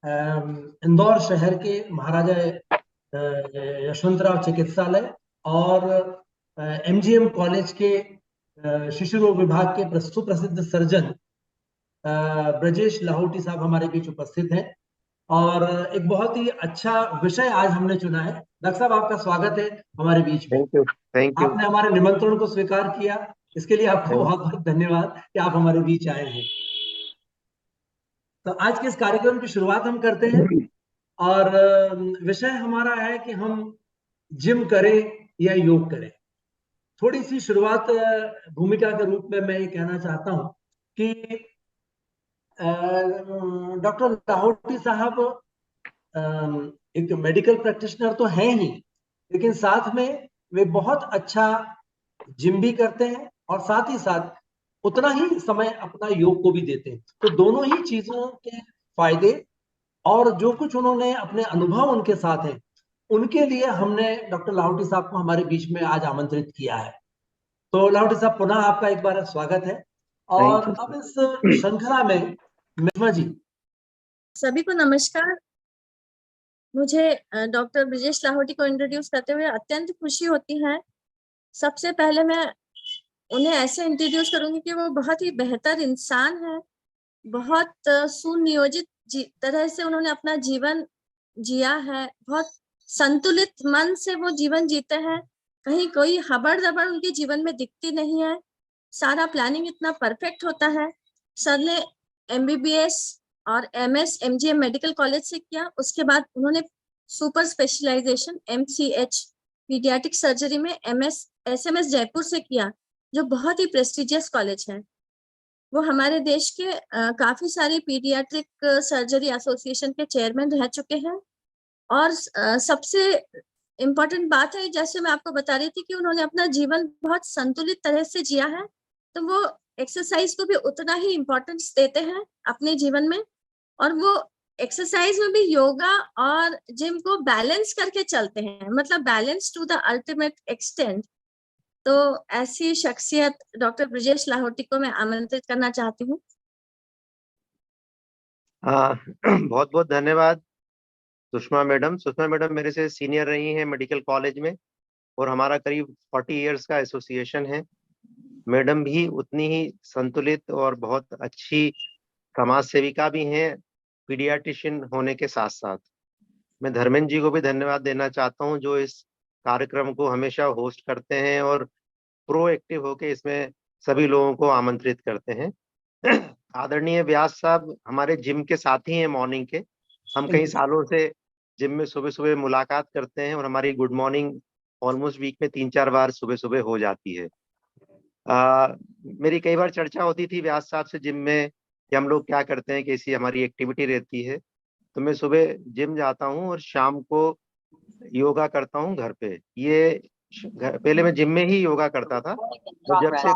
इंदौर शहर के महाराजा यशवंतराव चिकित्सालय और एमजीएम कॉलेज के शिशु रोग विभाग के सुप्रसिद्ध सर्जन ब्रजेश लाहौटी साहब हमारे बीच उपस्थित हैं। और एक बहुत ही अच्छा विषय आज हमने चुना है। डॉक्टर साहब, आपका स्वागत है हमारे बीच में। Thank you. Thank you. आपने हमारे निमंत्रण को स्वीकार किया, इसके लिए आपको बहुत बहुत धन्यवाद कि आप हमारे बीच आए हैं। तो आज के इस कार्यक्रम की शुरुआत हम करते हैं और विषय हमारा है कि हम जिम करें या योग करें। थोड़ी सी शुरुआत भूमिका के रूप में मैं ये कहना चाहता हूं कि डॉक्टर लाहौटी साहब एक मेडिकल प्रैक्टिशनर तो हैं ही, लेकिन साथ में वे बहुत अच्छा जिम भी करते हैं और साथ ही साथ उतना ही समय अपना योग को भी देते हैं। तो दोनों ही चीजों के फायदे और जो कुछ उन्होंने अपने अनुभव उनके साथ हैं, उनके लिए हमने डॉक्टर लाहौटी साहब को हमारे बीच में आज आमंत्रित किया है। तो लाहौटी साहब, पुनः आपका एक बार स्वागत है। और अब इस श्रृंखला में महिमा जी। सभी को नमस्कार। मुझे डॉक्टर ब्रजेश लाहौटी को इंट्रोड्यूस करते हुए अत्यंत खुशी होती है। सबसे पहले मैं उन्हें ऐसे इंट्रोड्यूस करूंगी कि वो बहुत ही बेहतर इंसान है। बहुत सुनियोजित तरह से उन्होंने अपना जीवन जिया है। बहुत संतुलित मन से वो जीवन जीते हैं। कहीं कोई हबड़ दबड़ उनके जीवन में दिखती नहीं है। सारा प्लानिंग इतना परफेक्ट होता है। सर ने MBBS और MS MGM मेडिकल कॉलेज से किया। उसके बाद उन्होंने super specialisation MCH paediatric surgery में SMS जयपुर से किया, जो बहुत ही प्रेस्टिजियस कॉलेज है। वो हमारे देश के काफी सारी पीडियाट्रिक सर्जरी एसोसिएशन के चेयरमैन रह चुके हैं। और सबसे इम्पोर्टेंट बात है, जैसे मैं आपको बता रही थी कि उन्होंने अपना जीवन बहुत संतुलित तरह से जिया है, तो वो एक्सरसाइज को भी उतना ही इम्पोर्टेंस देते हैं अपने जीवन में। और वो एक्सरसाइज में भी योगा और जिम को बैलेंस करके चलते हैं, मतलब balance to the ultimate extent. तो ऐसी शख्सियत डॉक्टर ब्रजेश लाहौटी को मैं आमंत्रित करना चाहती हूँ। बहुत बहुत धन्यवाद सुषमा मैडम। सुषमा मैडम मेरे से सीनियर रही हैं मेडिकल कॉलेज में और हमारा करीब 40 इयर्स का एसोसिएशन है। मैडम भी उतनी ही संतुलित और बहुत अच्छी समाज सेविका भी हैं पीडियाट्रिशियन होने के साथ साथ। मैं धर्मेंद्र जी को भी धन्यवाद देना चाहता हूं, जो इस कार्यक्रम को हमेशा होस्ट करते हैं और प्रोएक्टिव होके इसमें सभी लोगों को आमंत्रित करते हैं। आदरणीय व्यास साहब हमारे जिम के साथी हैं मॉर्निंग के। हम कई सालों से जिम में सुबह सुबह मुलाकात करते हैं और हमारी गुड मॉर्निंग ऑलमोस्ट वीक में 3-4 बार सुबह सुबह हो जाती है। मेरी कई बार चर्चा होती थी व्यास साहब से जिम में कि हम लोग क्या करते हैं, कैसी हमारी एक्टिविटी रहती है। तो मैं सुबह जिम जाता हूँ और शाम को योगा करता हूँ घर पे। ये पहले मैं जिम में ही योगा करता था, तो जब से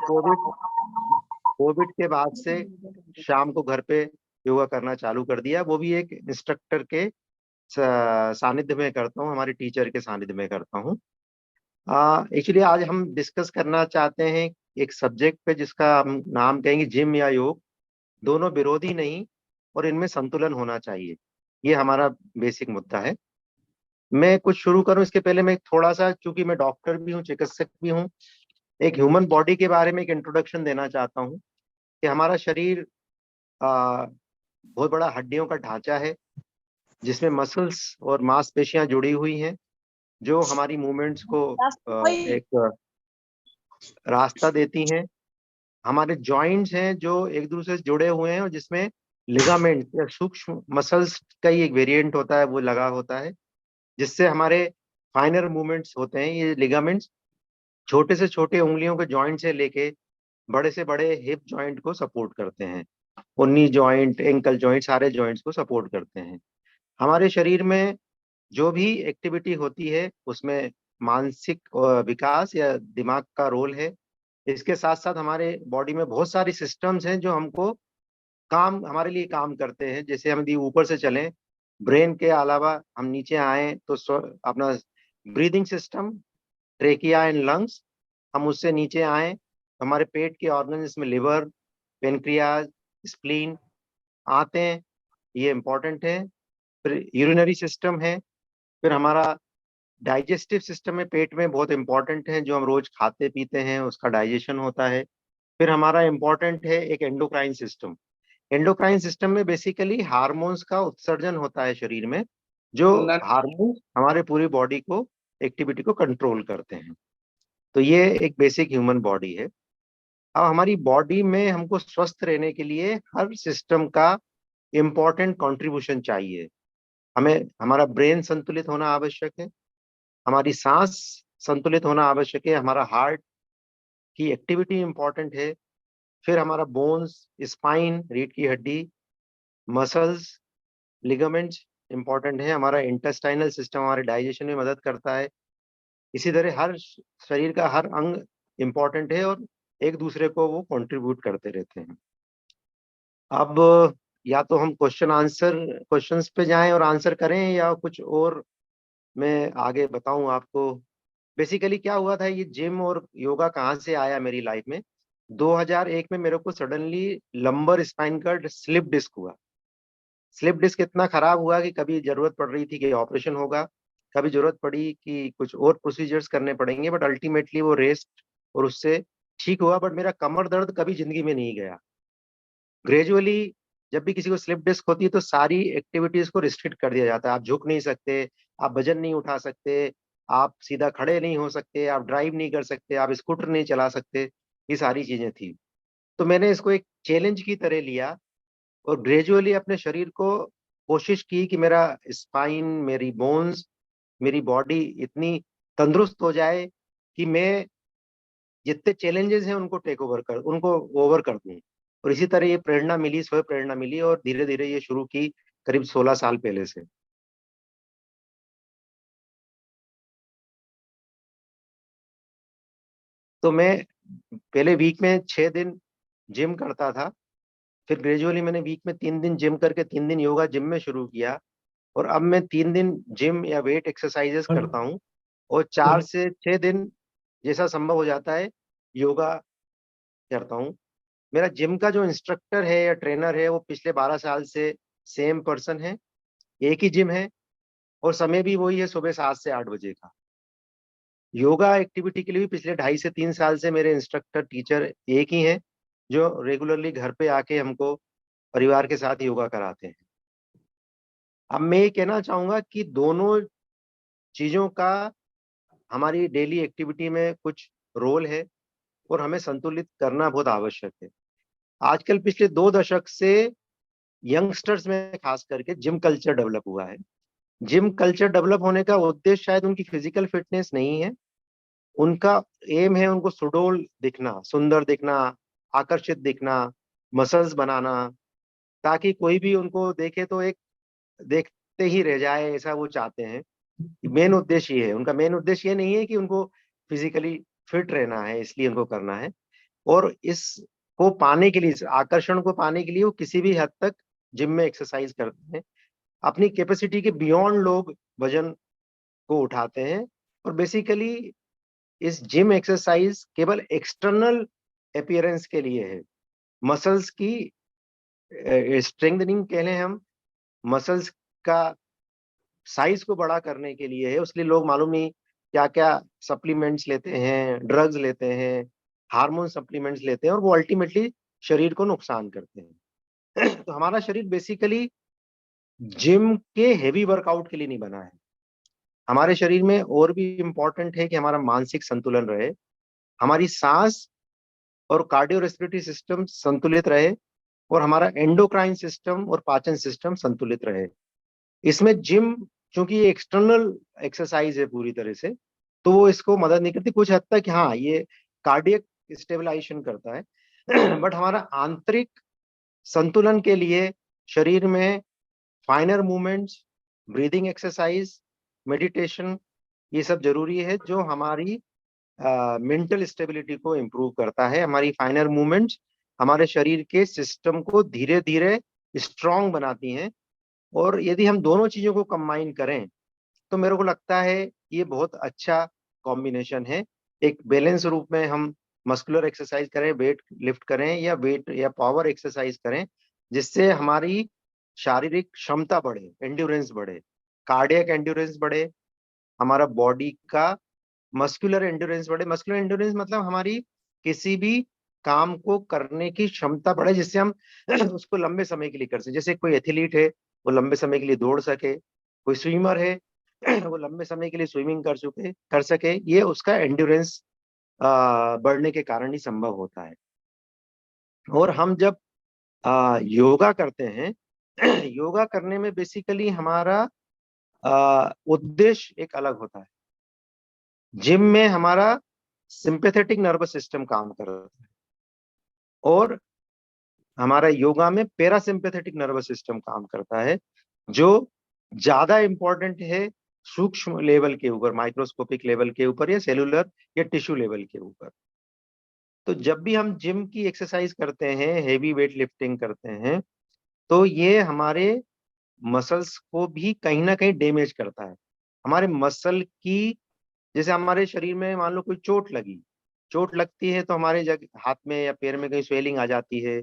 कोविड के बाद से शाम को घर पे योगा करना चालू कर दिया। वो भी एक इंस्ट्रक्टर के सानिध्य में करता हूँ, हमारे टीचर के सानिध्य में करता हूँ। एक्चुअली आज हम डिस्कस करना चाहते हैं एक सब्जेक्ट पे जिसका हम नाम कहेंगे जिम या योग। दोनों विरोधी नहीं और इनमें संतुलन होना चाहिए, ये हमारा बेसिक मुद्दा है। मैं कुछ शुरू करूं इसके पहले मैं थोड़ा सा, चूंकि मैं डॉक्टर भी हूं चिकित्सक भी हूं, एक ह्यूमन बॉडी के बारे में एक इंट्रोडक्शन देना चाहता हूं कि हमारा शरीर बहुत बड़ा हड्डियों का ढांचा है, जिसमें मसल्स और मांसपेशियां जुड़ी हुई हैं, जो हमारी मूवमेंट्स को एक रास्ता देती हैं। हमारे जॉइंट्स हैं जो एक दूसरे से जुड़े हुए हैं और जिसमें लिगामेंट या सूक्ष्म मसल्स का ही एक वेरिएंट होता है, वो लगा होता है, जिससे हमारे फाइनर मूवमेंट्स होते हैं। ये लिगामेंट्स छोटे से छोटे उंगलियों के जॉइंट से लेके बड़े से बड़े हिप जॉइंट को सपोर्ट करते हैं, और नी जॉइंट, एंकल जॉइंट, सारे जॉइंट्स को सपोर्ट करते हैं। हमारे शरीर में जो भी एक्टिविटी होती है उसमें मानसिक विकास या दिमाग का रोल है। इसके साथ साथ हमारे बॉडी में बहुत सारी सिस्टम्स हैं जो हमको हमारे लिए काम करते हैं। जैसे हम यदि ऊपर से चलें, ब्रेन के अलावा हम नीचे आए तो अपना breathing system, trachea and lungs, हम उससे नीचे आए हमारे पेट के ऑर्गन्स में लिवर, पेनक्रियाज, स्प्लीन आते हैं, ये इम्पोर्टेंट है। फिर यूरिनरी सिस्टम है, फिर हमारा डाइजेस्टिव सिस्टम में पेट में बहुत इंपॉर्टेंट है, जो हम रोज खाते पीते हैं उसका डाइजेशन होता है। फिर हमारा इंपॉर्टेंट है एक एंडोक्राइन सिस्टम। एंडोक्राइन सिस्टम में बेसिकली हार्मोन्स का उत्सर्जन होता है शरीर में, जो हार्मोन्स हमारे पूरी बॉडी को एक्टिविटी को कंट्रोल करते हैं। तो ये एक बेसिक ह्यूमन बॉडी है। अब हमारी बॉडी में हमको स्वस्थ रहने के लिए हर सिस्टम का इम्पोर्टेंट कंट्रीब्यूशन चाहिए। हमें हमारा ब्रेन संतुलित होना आवश्यक है, हमारी सांस संतुलित होना आवश्यक है, हमारा हार्ट की एक्टिविटी इंपॉर्टेंट है, फिर हमारा बोन्स, स्पाइन, रीढ़ की हड्डी, मसल्स, लिगामेंट्स इंपॉर्टेंट है, हमारा इंटेस्टाइनल सिस्टम हमारे डाइजेशन में मदद करता है। इसी तरह हर शरीर का हर अंग इंपॉर्टेंट है और एक दूसरे को वो कंट्रीब्यूट करते रहते हैं। अब या तो हम क्वेश्चंस पे जाएं और आंसर करें, या कुछ और मैं आगे बताऊं आपको। बेसिकली क्या हुआ था, ये जिम और योगा कहाँ से आया मेरी लाइफ में। 2001 में मेरे को सडनली लंबर स्पाइन का स्लिप डिस्क हुआ। स्लिप डिस्क इतना खराब हुआ कि कभी जरूरत पड़ रही थी कि ऑपरेशन होगा, कभी जरूरत पड़ी कि कुछ और प्रोसीजर्स करने पड़ेंगे, बट अल्टीमेटली वो रेस्ट और उससे ठीक हुआ। बट मेरा कमर दर्द कभी जिंदगी में नहीं गया। ग्रेजुअली जब भी किसी को स्लिप डिस्क होती है तो सारी एक्टिविटीज को रिस्ट्रिक्ट कर दिया जाता है। आप झुक नहीं सकते, आप वजन नहीं उठा सकते, आप सीधा खड़े नहीं हो सकते, आप ड्राइव नहीं कर सकते, आप स्कूटर नहीं चला सकते, ये सारी चीजें थी। तो मैंने इसको एक चैलेंज की तरह लिया और ग्रेजुअली अपने शरीर को कोशिश की कि मेरा स्पाइन, मेरी बोन्स, मेरी बॉडी इतनी तंदुरुस्त हो जाए कि मैं जितने चैलेंजेस हैं उनको ओवर कर दूं। और इसी तरह ये प्रेरणा मिली, स्वयं प्रेरणा मिली, और धीरे धीरे ये शुरू की करीब 16 साल पहले से। तो मैं पहले वीक में 6 दिन जिम करता था, फिर ग्रेजुअली मैंने वीक में 3 दिन जिम करके 3 दिन योगा जिम में शुरू किया, और अब मैं 3 दिन जिम या वेट एक्सरसाइजेस करता हूँ, और 4 से 6 दिन जैसा संभव हो जाता है योगा करता हूँ। मेरा जिम का जो इंस्ट्रक्टर है या ट्रेनर है वो पिछले 12 साल से सेम पर्सन है, एक ही जिम है, और समय भी वही है, सुबह 7 से 8 बजे का। योगा एक्टिविटी के लिए भी पिछले 2.5 से 3 साल से मेरे इंस्ट्रक्टर टीचर एक ही हैं, जो रेगुलरली घर पे आके हमको परिवार के साथ योगा कराते हैं। अब मैं ये कहना चाहूंगा कि दोनों चीजों का हमारी डेली एक्टिविटी में कुछ रोल है और हमें संतुलित करना बहुत आवश्यक है। आजकल पिछले 2 दशक से यंगस्टर्स में खास करके जिम कल्चर डेवलप हुआ है। जिम कल्चर डेवलप होने का उद्देश्य शायद उनकी फिजिकल फिटनेस नहीं है, उनका एम है उनको सुडौल दिखना, सुंदर दिखना, आकर्षित दिखना, मसल्स बनाना, ताकि कोई भी उनको देखे तो एक देखते ही रह जाए, ऐसा वो चाहते हैं। मेन उद्देश्य ये है उनका। मेन उद्देश्य ये नहीं है कि उनको फिजिकली फिट रहना है इसलिए उनको करना है। और इसको पाने के लिए, इस आकर्षण को पाने के लिए वो किसी भी हद तक जिम में एक्सरसाइज करते हैं। अपनी कैपेसिटी के बियॉन्ड लोग वजन को उठाते हैं, और बेसिकली इस जिम एक्सरसाइज केवल एक्सटर्नल अपीयरेंस के लिए है। मसल्स की स्ट्रेंथनिंग कह लें हम, मसल्स का साइज को बड़ा करने के लिए है। उसके लिए लोग मालूम नहीं क्या क्या सप्लीमेंट्स लेते हैं, ड्रग्स लेते हैं, हार्मोन सप्लीमेंट्स लेते हैं, और वो अल्टीमेटली शरीर को नुकसान करते हैं। तो हमारा शरीर बेसिकली जिम के हेवी वर्कआउट के लिए नहीं बना है। हमारे शरीर में और भी इम्पोर्टेंट है कि हमारा मानसिक संतुलन रहे, हमारी सांस और कार्डियो रेस्पिरेटरी सिस्टम संतुलित रहे, और हमारा एंडोक्राइन सिस्टम और पाचन सिस्टम संतुलित रहे। इसमें जिम क्योंकि ये एक्सटर्नल एक्सरसाइज है पूरी तरह से, तो वो इसको मदद नहीं करती। कुछ हद तक हाँ ये कार्डियक स्टेबलाइजेशन करता है, बट हमारा आंतरिक संतुलन के लिए शरीर में फाइनर मूवमेंट्स, ब्रीदिंग एक्सरसाइज, मेडिटेशन, ये सब जरूरी है, जो हमारी मेंटल स्टेबिलिटी को इम्प्रूव करता है। हमारी फाइनर मूवमेंट्स हमारे शरीर के सिस्टम को धीरे धीरे स्ट्रांग बनाती हैं, और यदि हम दोनों चीजों को कंबाइन करें तो मेरे को लगता है ये बहुत अच्छा कॉम्बिनेशन है। एक बैलेंस रूप में हम मस्कुलर एक्सरसाइज करें, वेट लिफ्ट करें, या वेट या पावर एक्सरसाइज करें, जिससे हमारी शारीरिक क्षमता बढ़े, एंड्योरेंस बढ़े, कार्डियक एंड्योरेंस बढ़े, हमारा बॉडी का मस्कुलर एंड्योरेंस बढ़े। मस्कुलर एंड्योरेंस मतलब हमारी किसी भी काम को करने की क्षमता बढ़े, जिससे हम उसको लंबे समय के लिए कर सके। जैसे कोई एथलीट है, वो लंबे समय के लिए दौड़ सके, कोई स्विमर है वो लंबे समय के लिए स्विमिंग कर सके। ये उसका एंड्योरेंस बढ़ने के कारण ही संभव होता है। और हम जब योगा करते हैं योगा करने में बेसिकली हमारा उद्देश्य एक अलग होता है। जिम में हमारा सिंपैथेटिक नर्वस सिस्टम काम करता है और हमारा योगा में पैरासिम्पैथेटिक नर्वस सिस्टम काम करता है, जो ज्यादा इंपॉर्टेंट है सूक्ष्म लेवल के ऊपर, माइक्रोस्कोपिक लेवल के ऊपर या सेलुलर या टिश्यू लेवल के ऊपर। तो जब भी हम जिम की एक्सरसाइज करते हैं, हेवी वेट लिफ्टिंग करते हैं, तो ये हमारे मसल्स को भी कहीं ना कहीं डैमेज करता है। हमारे मसल की, जैसे हमारे शरीर में मान लो कोई चोट लगती है तो हमारे हाथ में या पैर में कहीं स्वेलिंग आ जाती है,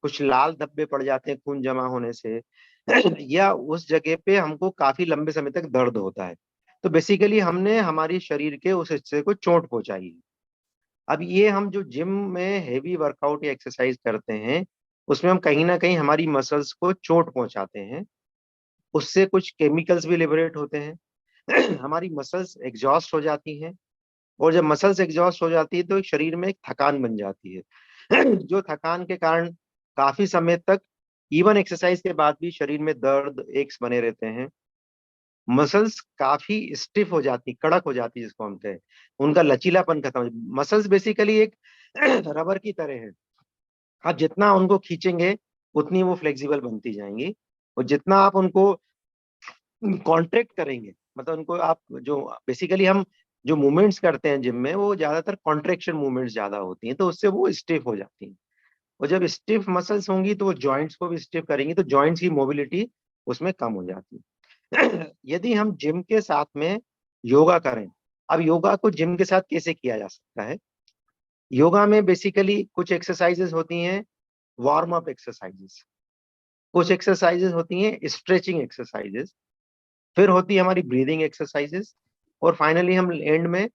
कुछ लाल धब्बे पड़ जाते हैं खून जमा होने से या उस जगह पे हमको काफी लंबे समय तक दर्द होता है। तो बेसिकली हमने हमारी शरीर के उस हिस्से को चोट पहुंचाई है। अब ये हम जो जिम में हेवी वर्कआउट या एक्सरसाइज करते हैं, उसमें हम कहीं ना कहीं हमारी मसल्स को चोट पहुंचाते हैं। उससे कुछ केमिकल्स भी लिबरेट होते हैं हमारी मसल्स एग्जॉस्ट हो जाती हैं, और जब मसल्स एग्जॉस्ट हो जाती है तो एक शरीर में एक थकान बन जाती है जो थकान के कारण काफी समय तक इवन एक्सरसाइज के बाद भी शरीर में दर्द एक्स बने रहते हैं। मसल्स काफी स्टिफ हो जाती, कड़क हो जाती, जिसको हम कहें, उनका लचीलापन खत्म। मसल्स बेसिकली एक रबर की तरह है, आप जितना उनको खींचेंगे उतनी वो फ्लेक्सिबल बनती जाएंगी, और जितना आप उनको कॉन्ट्रैक्ट करेंगे, मतलब उनको आप जो बेसिकली हम जो मूवमेंट्स करते हैं जिम में, वो ज्यादातर कॉन्ट्रैक्शन मूवमेंट्स ज्यादा होती हैं, तो उससे वो स्टिफ हो जाती हैं। और जब स्टिफ मसल्स होंगी तो वो जॉइंट्स को भी स्टिफ करेंगी, तो जॉइंट्स की मोबिलिटी उसमें कम हो जाती है यदि हम जिम के साथ में योगा करें, अब योगा को जिम के साथ कैसे किया जा सकता है? योगा में बेसिकली कुछ एक्सरसाइजेस होती हैं वार्म अप एक्सरसाइजेस, कुछ एक्सरसाइजेस होती हैं स्ट्रेचिंग एक्सरसाइजेस, फिर होती है हमारी ब्रीदिंग एक्सरसाइजेस, और फाइनली हम एंड में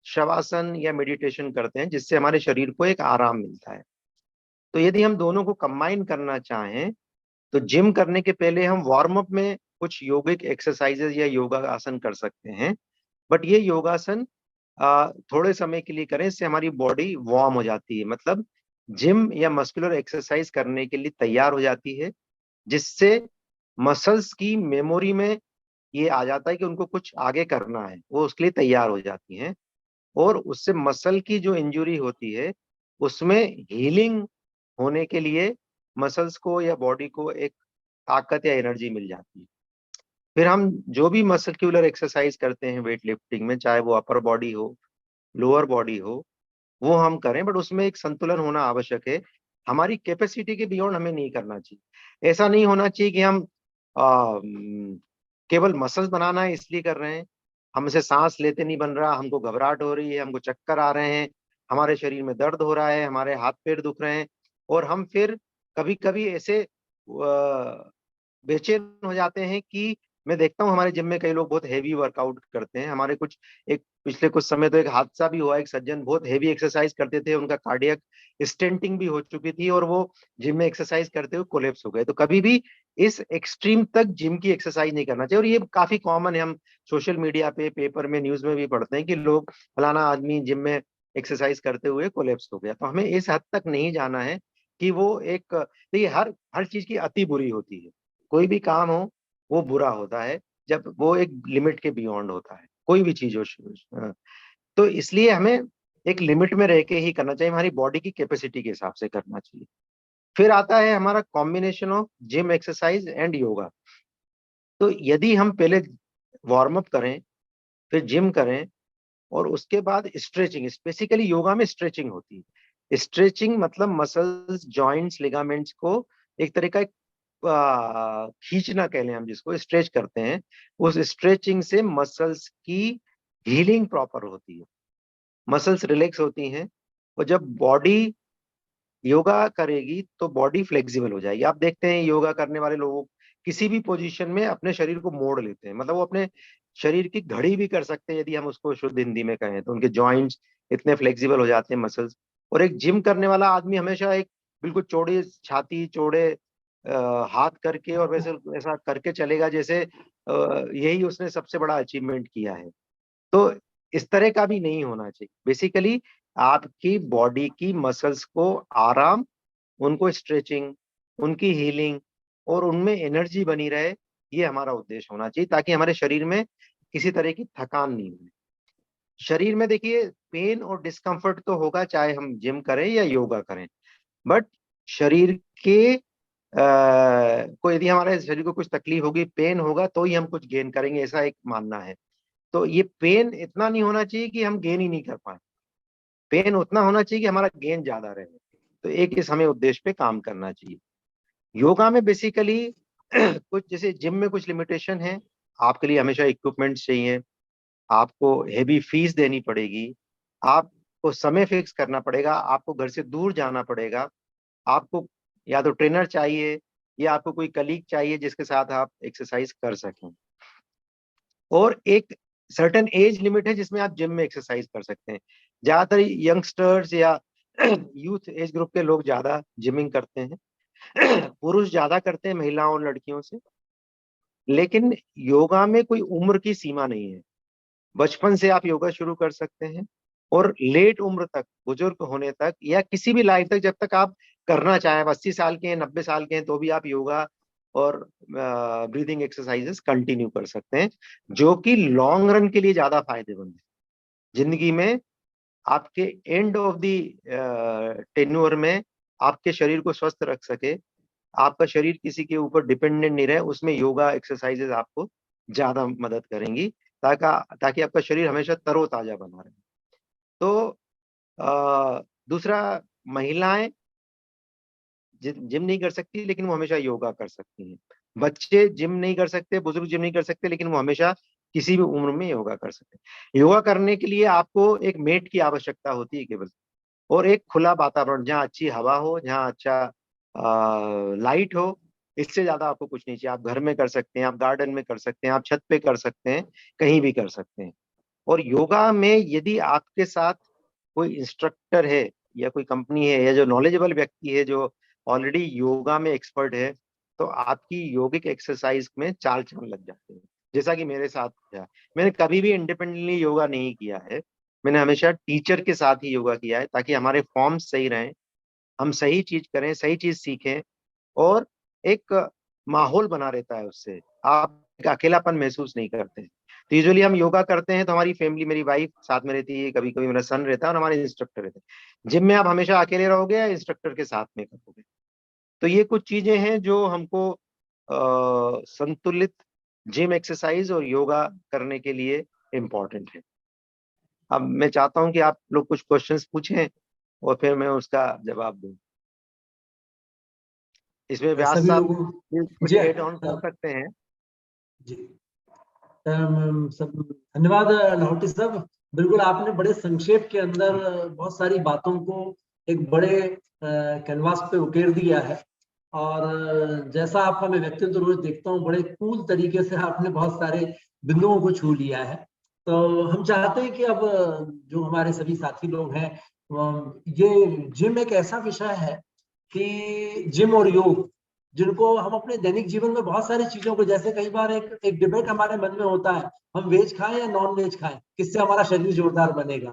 शवासन या मेडिटेशन करते हैं, जिससे हमारे शरीर को एक आराम मिलता है। तो यदि हम दोनों को कंबाइन करना चाहें, तो जिम करने के पहले हम वार्म अप में कुछ योगिक एक्सरसाइजेस या योगा आसन कर सकते हैं, बट ये योगासन थोड़े समय के लिए करें, इससे हमारी बॉडी वार्म हो जाती है, मतलब जिम या मस्कुलर एक्सरसाइज करने के लिए तैयार हो जाती है, जिससे मसल्स की मेमोरी में ये आ जाता है कि उनको कुछ आगे करना है, वो उसके लिए तैयार हो जाती हैं, और उससे मसल की जो इंजरी होती है उसमें हीलिंग होने के लिए मसल्स को या बॉडी को एक ताकत या एनर्जी मिल जाती है। फिर हम जो भी मस्कुलर एक्सरसाइज करते हैं वेट लिफ्टिंग में, चाहे वो अपर बॉडी हो, लोअर बॉडी हो, वो हम करें, बट उसमें एक संतुलन होना आवश्यक है। हमारी कैपेसिटी के बियॉन्ड हमें नहीं करना चाहिए। ऐसा नहीं होना चाहिए कि हम केवल मसल्स बनाना है इसलिए कर रहे हैं, हमसे सांस लेते नहीं बन रहा, हमको घबराहट हो रही है, हमको चक्कर आ रहे हैं, हमारे शरीर में दर्द हो रहा है, हमारे हाथ पैर दुख रहे हैं, और हम फिर कभी कभी ऐसे बेचैन हो जाते हैं कि मैं देखता हूँ हमारे जिम में कई लोग बहुत हेवी वर्कआउट करते हैं। हमारे कुछ एक पिछले कुछ समय तो एक हादसा भी हुआ, एक सज्जन बहुत हेवी एक्सरसाइज करते थे, उनका कार्डियक स्टेंटिंग भी हो चुकी थी, और वो जिम में एक्सरसाइज करते हुए कोलैप्स हो गए। तो कभी भी इस एक्सट्रीम तक जिम की एक्सरसाइज नहीं करना चाहिए, और ये काफी कॉमन है, हम सोशल मीडिया पे, पेपर में, न्यूज में भी पढ़ते हैं कि लोग, फलाना आदमी जिम में एक्सरसाइज करते हुए कोलैप्स हो गया। तो हमें इस हद तक नहीं जाना है कि वो एक, देखिए हर हर चीज की अति बुरी होती है, कोई भी काम हो वो बुरा होता है जब वो एक लिमिट के बियॉन्ड होता है, कोई भी चीज हो। तो इसलिए हमें एक लिमिट में रह के ही करना चाहिए, हमारी बॉडी की कैपेसिटी के हिसाब से करना चाहिए। फिर आता है हमारा combination of gym exercise and yoga. तो यदि हम पहले वार्म अप करें, फिर जिम करें, और उसके बाद स्ट्रेचिंग, बेसिकली योगा में स्ट्रेचिंग होती है। स्ट्रेचिंग मतलब मसल्स, जॉइंट्स, लिगामेंट्स को एक तरह का खींचना कह लें हम, जिसको स्ट्रेच करते हैं, उस स्ट्रेचिंग से मसल्स की हीलिंग प्रॉपर होती है, मसल्स रिलैक्स होती हैं, और जब बॉडी योगा करेगी तो बॉडी फ्लेक्सिबल हो जाएगी। आप देखते हैं योगा करने वाले लोगों किसी भी पोजीशन में अपने शरीर को मोड़ लेते हैं, मतलब वो अपने शरीर की घड़ी भी कर सकते हैं यदि हम उसको शुद्ध हिंदी में कहें तो। उनके जॉइंट्स इतने फ्लेक्सिबल हो जाते हैं, मसल्स। और एक जिम करने वाला आदमी हमेशा एक बिल्कुल चौड़ी छाती, चौड़े हाथ करके और वैसे ऐसा करके चलेगा जैसे यही उसने सबसे बड़ा अचीवमेंट किया है। तो इस तरह का भी नहीं होना चाहिए। बेसिकली आपकी बॉडी की मसल्स को आराम, उनको स्ट्रेचिंग, उनकी हीलिंग और उनमें एनर्जी बनी रहे, ये हमारा उद्देश्य होना चाहिए, ताकि हमारे शरीर में किसी तरह की थकान नहीं हो। शरीर में देखिए पेन और डिस्कम्फर्ट तो होगा, चाहे हम जिम करें या योगा करें, बट शरीर के को यदि हमारे शरीर को कुछ तकलीफ होगी, पेन होगा, तो ही हम कुछ गेन करेंगे, ऐसा एक मानना है। तो ये पेन इतना नहीं होना चाहिए कि हम गेन ही नहीं कर पाए, पेन उतना होना चाहिए कि हमारा गेन ज्यादा रहे। तो एक इस हमें उद्देश्य पे काम करना चाहिए। योगा में बेसिकली कुछ जैसे जिम में कुछ लिमिटेशन है, आपके लिए हमेशा इक्विपमेंट्स चाहिए, आपको हेवी फीस देनी पड़ेगी, आपको समय फिक्स करना पड़ेगा, आपको घर से दूर जाना पड़ेगा, आपको या तो ट्रेनर चाहिए या आपको कोई कलीग चाहिए जिसके साथ आप एक्सरसाइज कर सकें। और एक सर्टेन एज लिमिट है जिसमें आप जिम में एक्सरसाइज कर सकते हैं। ज्यादातर यंगस्टर्स या यूथ एज ग्रुप के लोग ज्यादा जिमिंग करते हैं, पुरुष ज्यादा करते हैं महिलाओं और लड़कियों से। लेकिन योगा में कोई उम्र की सीमा नहीं है, बचपन से आप योगा शुरू कर सकते हैं और लेट उम्र तक, बुजुर्ग होने तक या किसी भी लाइफ तक, जब तक आप करना चाहें, 80 साल के हैं, 90 साल के हैं, तो भी आप योगा और ब्रीदिंग एक्सरसाइजेस कंटिन्यू कर सकते हैं, जो कि लॉन्ग रन के लिए ज्यादा फायदेमंद है। जिंदगी में आपके एंड ऑफ द टेन्योर में आपके शरीर को स्वस्थ रख सके, आपका शरीर किसी के ऊपर डिपेंडेंट नहीं रहे, उसमें योगा एक्सरसाइजेस आपको ज्यादा मदद करेंगी, ताकि आपका शरीर हमेशा तरोताजा बना रहे। तो दूसरा, महिलाएं जिम नहीं कर सकती लेकिन वो हमेशा योगा कर सकती हैं। बच्चे जिम नहीं कर सकते, बुजुर्ग जिम नहीं कर सकते, लेकिन वो हमेशा किसी भी उम्र में योगा कर सकते हैं। योगा करने के लिए आपको एक मेट की आवश्यकता होती है केवल, और एक खुला वातावरण जहाँ अच्छी हवा हो, जहाँ अच्छा लाइट हो। इससे ज्यादा आपको कुछ नहीं चाहिए। आप घर में कर सकते हैं, आप गार्डन में कर सकते हैं, आप छत पे कर सकते हैं, कहीं भी कर सकते हैं। और योगा में यदि आपके साथ कोई इंस्ट्रक्टर है या कोई कंपनी है या जो नॉलेजेबल व्यक्ति है, जो ऑलरेडी योगा में एक्सपर्ट है, तो आपकी योगिक एक्सरसाइज में चाल चलन लग जाते हैं, जैसा कि मेरे साथ था। मैंने कभी भी इंडिपेंडेंटली योगा नहीं किया है, मैंने हमेशा टीचर के साथ ही योगा किया है, ताकि हमारे फॉर्म्स सही रहें, हम सही चीज करें, सही चीज सीखें, और एक माहौल बना रहता है उससे, आप एक अकेलापन महसूस नहीं करते। तो यूजुअली हम योगा करते हैं तो हमारी फैमिली, मेरी वाइफ साथ में रहती है, कभी कभी मेरा सन रहता है और हमारे इंस्ट्रक्टर रहते हैं। जिम में आप हमेशा अकेले रहोगे या इंस्ट्रक्टर के साथ में करोगे। तो ये कुछ चीजें हैं जो हमको संतुलित जिम एक्सरसाइज और योगा करने के लिए इम्पोर्टेंट है। अब मैं चाहता हूं कि आप लोग कुछ क्वेश्चंस पूछें और फिर मैं उसका जवाब दूं। इसमें व्यास सभी साहब लोगों कुछ जी एड ऑन कर सकते हैं। जी सब धन्यवाद लाहौटी साहब। बिल्कुल आपने बड़े संक्षेप के अंदर बहुत सारी बातों को एक बड़े कैनवास पे उकेर दिया है, और जैसा आपका मैं व्यक्तित्व रोज देखता हूँ, बड़े कूल तरीके से आपने बहुत सारे बिंदुओं को छू लिया है। तो हम चाहते हैं कि अब जो हमारे सभी साथी लोग हैं, ये जिम एक ऐसा विषय है कि जिम और योग, जिनको हम अपने दैनिक जीवन में बहुत सारी चीजों को, जैसे कई बार एक डिबेट हमारे मन में होता है, हम वेज खाएं या नॉन वेज खाएं, किससे हमारा शरीर जोरदार बनेगा।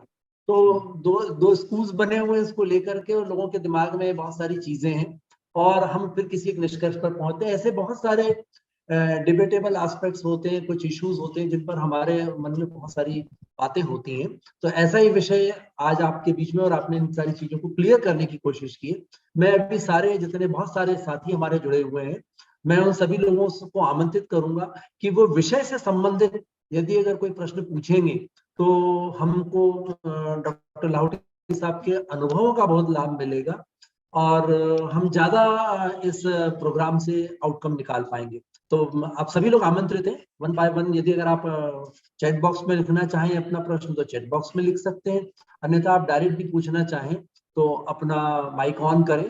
तो दो स्कूल्स बने हुए हैं इसको लेकर के, और लोगों के दिमाग में बहुत सारी चीजें हैं, और हम फिर किसी एक निष्कर्ष पर पहुंचते हैं। ऐसे बहुत सारे डिबेटेबल एस्पेक्ट्स होते हैं, कुछ इश्यूज होते हैं जिन पर हमारे मन में बहुत सारी बातें होती हैं। तो ऐसा ही विषय आज आपके बीच में, और आपने इन सारी चीजों को क्लियर करने की कोशिश की। मैं अभी सारे जितने बहुत सारे साथी हमारे जुड़े हुए हैं, मैं उन सभी लोगों को आमंत्रित करूंगा कि वो विषय से संबंधित यदि अगर कोई प्रश्न पूछेंगे, तो हमको डॉक्टर लाहौटी साहब के अनुभवों का बहुत लाभ मिलेगा, और हम ज्यादा इस प्रोग्राम से आउटकम निकाल पाएंगे। तो आप सभी लोग आमंत्रित हैं, वन बाय वन। यदि अगर आप चैट बॉक्स में लिखना चाहें अपना प्रश्न, तो चैट बॉक्स में लिख सकते हैं, अन्यथा आप डायरेक्ट भी पूछना चाहें तो अपना माइक ऑन करें,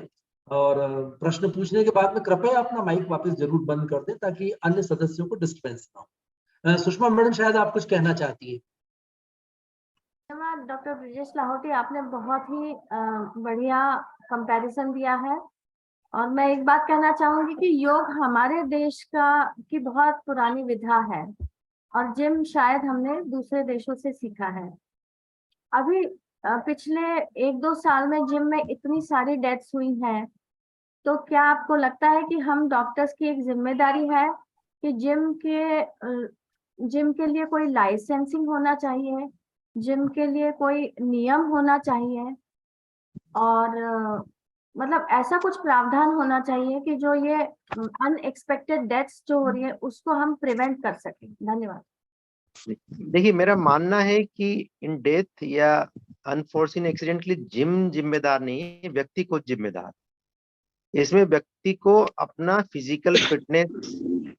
और प्रश्न पूछने के बाद में कृपया अपना माइक वापस जरूर बंद कर दें ताकि अन्य सदस्यों को डिस्टर्बेंस ना हो। सुषमा मैडम शायद आप कुछ कहना चाहती है। धन्यवाद डॉक्टर ब्रिजेश लाहौटी, आपने बहुत ही बढ़िया कंपैरिजन दिया है। और मैं एक बात कहना चाहूंगी कि योग हमारे देश की बहुत पुरानी विधा है और जिम शायद हमने दूसरे देशों से सीखा है। अभी पिछले 1-2 साल में जिम में इतनी सारी डेथ्स हुई हैं, तो क्या आपको लगता है कि हम डॉक्टर्स की एक जिम्मेदारी है कि जिम के लिए कोई लाइसेंसिंग होना चाहिए, जिम के लिए कोई नियम होना चाहिए और मतलब ऐसा कुछ प्रावधान होना चाहिए कि जो ये अनएक्सपेक्टेड डेथ्स जो हो रही है उसको हम प्रिवेंट कर सकें? धन्यवाद। देखिए, मेरा मानना है कि इन डेथ या अनफोर्सिन एक्सीडेंट के लिए जिम जिम्मेदार नहीं है, व्यक्ति खुद जिम्मेदार। इसमें व्यक्ति को अपना फिजिकल फिटनेस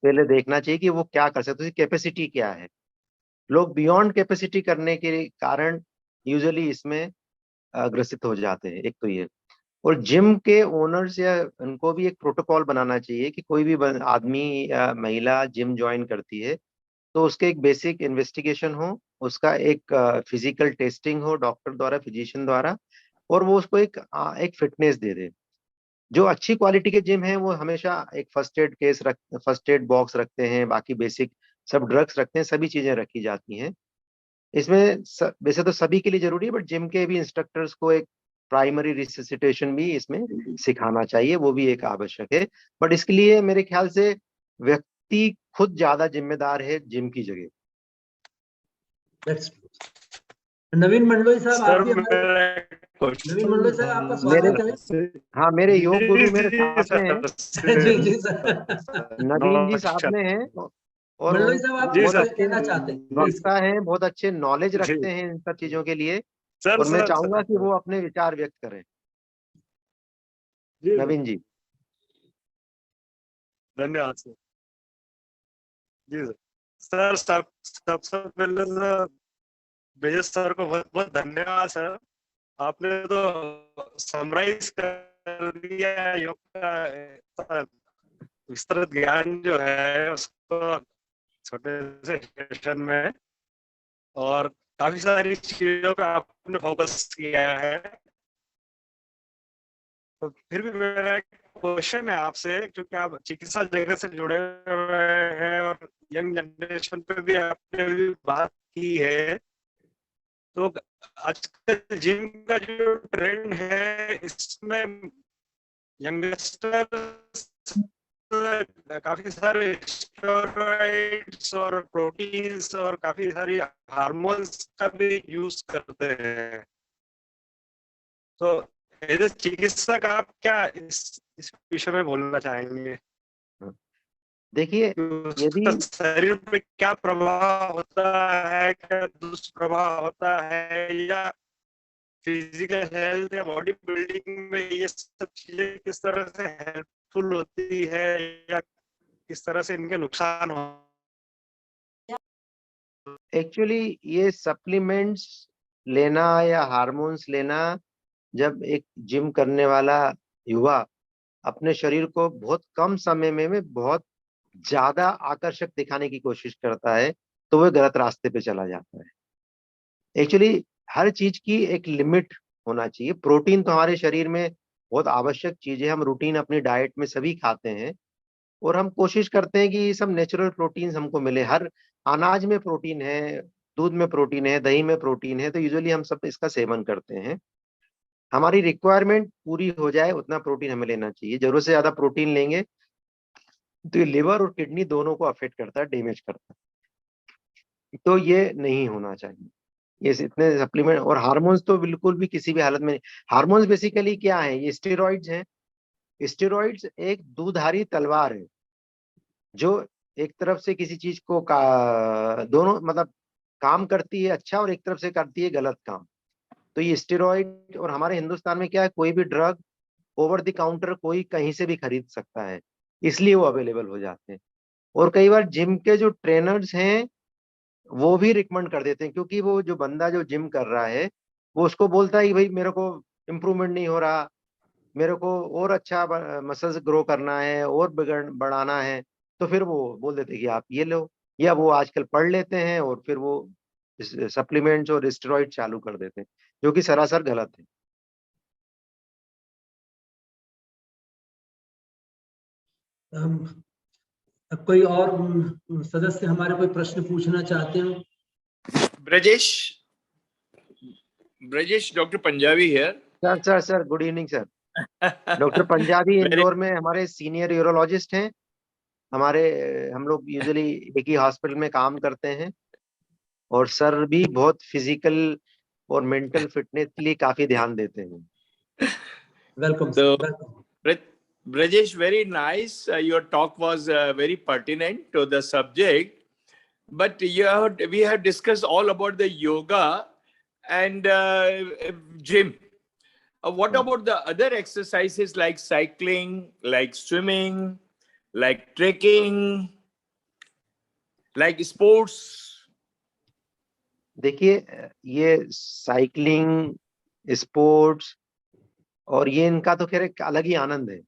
पहले देखना चाहिए कि वो क्या कर सकते हैं, कैपेसिटी क्या है। लोग बियॉन्ड कैपेसिटी करने के कारण यूजुअली इसमें ग्रसित हो जाते हैं। एक तो ये, और जिम के ओनर्स या उनको भी एक प्रोटोकॉल बनाना चाहिए कि कोई भी आदमी या महिला जिम ज्वाइन करती है तो उसके एक बेसिक इन्वेस्टिगेशन हो, उसका एक फिजिकल टेस्टिंग हो डॉक्टर द्वारा, फिजिशियन द्वारा, और वो उसको एक फिटनेस दे दे। जो अच्छी क्वालिटी के जिम है वो हमेशा एक फर्स्ट एड बॉक्स रखते हैं, बाकी बेसिक सब ड्रग्स रखते हैं, सभी चीजें रखी जाती हैं इसमें। वैसे तो सभी के लिए जरूरी है, बट जिम के भी इंस्ट्रक्टर्स को एक प्राइमरी रिससिटेशन भी इसमें सिखाना चाहिए, वो भी एक आवश्यक है। बट इसके लिए मेरे ख्याल से व्यक्ति खुद ज्यादा जिम्मेदार है जिम की जगह। नवीन मंडलोई साहब, सर आपकी नवीन मंडलोई साहब आपका स्वागत है। हाँ, मेरे योग गुरु मेरे साथ में हैं। जी जी सर। नवीन जी साथ में हैं और मंडलोई साहब, आप जी कुछ सर, कहना चाहते हैं? वक्ता हैं, बहुत अच्छे नॉलेज जी रखते हैं इन सब चीजों के लिए, सर, और मैं सर, चाहूंगा सर, कि वो अपने विचार व्यक्त करें। जी नवीन जी। धन्यवाद सर। जी सर, सबसे पहले सर ब्रिजेश सर को बहुत बहुत धन्यवाद सर। आपने तो समराइज कर दिया योग का विस्तृत ज्ञान जो है उसको छोटे से सेशन में, और काफी सारी चीजों का आपने फोकस किया है। तो फिर भी मेरा एक क्वेश्चन है आपसे, क्योंकि आप चिकित्सा जगत से जुड़े हुए हैं और यंग जनरेशन पे भी आपने भी बात की है, तो आजकल जिम का जो ट्रेंड है इसमें यंगस्टर्स काफी सारे स्टेरॉइड्स और प्रोटीन्स और काफी सारी हार्मोन्स का भी यूज करते हैं। तो एज ए चिकित्सक आप क्या इस विषय में बोलना चाहेंगे? देखिए, उसका यदि शरीर पे क्या प्रभाव होता है, क्या दुष्प्रभाव होता है, या फिजिकल हेल्थ या बॉडी बिल्डिंग में ये सब चीजें किस तरह से हेल्पफुल होती है, या किस तरह से इनके नुकसान हो? एक्चुअली ये सप्लीमेंट्स लेना या हार्मोन्स लेना, जब एक जिम करने वाला युवा अपने शरीर को बहुत कम समय में बहुत ज्यादा आकर्षक दिखाने की कोशिश करता है, तो वो गलत रास्ते पे चला जाता है। एक्चुअली हर चीज की एक लिमिट होना चाहिए। प्रोटीन तो हमारे शरीर में बहुत आवश्यक चीज है, हम रूटीन अपनी डाइट में सभी खाते हैं, और हम कोशिश करते हैं कि ये सब नेचुरल प्रोटीन हमको मिले। हर अनाज में प्रोटीन है, दूध में प्रोटीन है, दही में प्रोटीन है, तो यूजुअली हम सब इसका सेवन करते हैं। हमारी रिक्वायरमेंट पूरी हो जाए उतना प्रोटीन हमें लेना चाहिए। जरूरत से ज्यादा प्रोटीन लेंगे तो ये लिवर और किडनी दोनों को अफेक्ट करता है, डैमेज करता है, तो ये नहीं होना चाहिए। ये इतने सप्लीमेंट और हार्मोन्स तो बिल्कुल भी किसी भी हालत में नहीं। हार्मोन्स बेसिकली क्या है? ये स्टेरॉइड्स हैं। स्टेरॉइड्स एक दुधारी तलवार है जो एक तरफ से किसी चीज को दोनों मतलब काम करती है अच्छा, और एक तरफ से करती है गलत काम। तो ये स्टेरॉइड, और हमारे हिंदुस्तान में क्या है, कोई भी ड्रग ओवर द काउंटर कोई कहीं से भी खरीद सकता है, इसलिए वो अवेलेबल हो जाते हैं। और कई बार जिम के जो ट्रेनर्स हैं वो भी रिकमेंड कर देते हैं, क्योंकि वो जो बंदा जो जिम कर रहा है वो उसको बोलता है कि भाई मेरे को इम्प्रूवमेंट नहीं हो रहा, मेरे को और अच्छा मसल्स ग्रो करना है और बढ़ाना है, तो फिर वो बोल देते कि आप ये लो, या वो आजकल पढ़ लेते हैं और फिर वो सप्लीमेंट्स और स्टेरॉइड चालू कर देते हैं, जो कि सरासर गलत है। अब कोई और सदस्य हमारे कोई प्रश्न पूछना चाहते हो? Brajesh, doctor Punjabi here. Sir good evening sir. Doctor Punjabi Indore में हमारे सीनियर यूरोलॉजिस्ट हैं। हम लोग यूजुअली एक ही हॉस्पिटल में काम करते हैं, और सर भी बहुत फिजिकल और मेंटल फिटनेस के लिए काफी ध्यान देते हैं। Welcome So, welcome. Brajesh, very nice. Your talk was very pertinent to the subject. But we have discussed all about the yoga and gym. What about the other exercises like cycling, like swimming, like trekking, like sports? देखिए, ये cycling, sports और ये इनका तो खैर एक अलग ही आनंद है,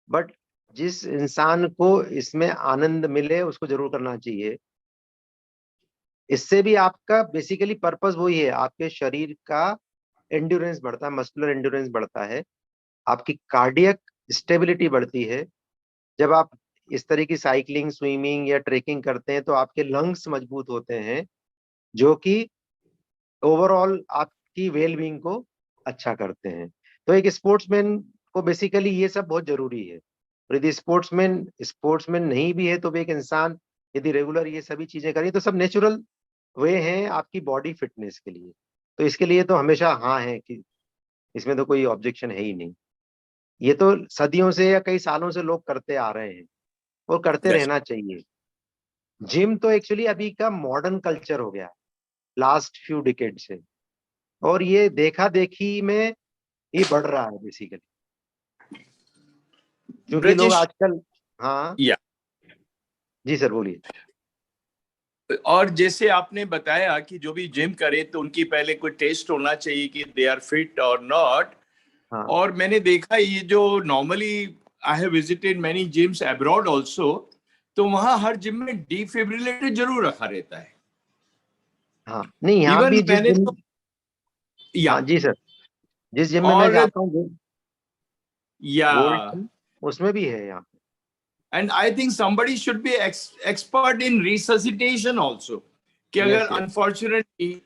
बट जिस इंसान को इसमें आनंद मिले उसको जरूर करना चाहिए। इससे भी आपका बेसिकली पर्पस वही है, आपके शरीर का एंड्योरेंस बढ़ता है, मस्कुलर एंड्योरेंस बढ़ता है, आपकी कार्डियक स्टेबिलिटी बढ़ती है। जब आप इस तरह की साइकिलिंग, स्विमिंग या ट्रेकिंग करते हैं तो आपके लंग्स मजबूत होते हैं, जो कि ओवरऑल आपकी वेल बीइंग को अच्छा करते हैं। तो एक स्पोर्ट्समैन को बेसिकली ये सब बहुत जरूरी है, और यदि स्पोर्ट्समैन नहीं भी है तो भी एक इंसान यदि रेगुलर ये सभी चीजें करें तो सब नेचुरल वे हैं आपकी बॉडी फिटनेस के लिए। तो इसके लिए तो हमेशा हाँ है, कि इसमें तो कोई ऑब्जेक्शन है ही नहीं। ये तो सदियों से या कई सालों से लोग करते आ रहे हैं और करते Yes. रहना चाहिए। जिम तो एक्चुअली अभी का मॉडर्न कल्चर हो गया है लास्ट फ्यू डिकेड से, और ये देखा देखी में ये बढ़ रहा है बेसिकली, क्योंकि लोग Brajesh, आजकल। हाँ Yeah. जी सर बोलिए। और जैसे आपने बताया कि जो भी जिम करे तो उनकी पहले कोई टेस्ट होना चाहिए कि दे आर फिट और नॉट। हाँ और मैंने देखा ये जो normally I have visited many gyms abroad also, तो वहां हर जिम में डिफिब्रिलेटर जरूर रखा रहता है। हाँ, नहीं यहाँ इवन भी जिस मैंने जिम, तो या हाँ जी सर, जिस जिम में मैं और जाता हूँ या गोल्ड, उसमें भी है यहाँ। And I think somebody should be expert in resuscitation also, कि अगर Yes, yes. अनफॉर्चुनेटली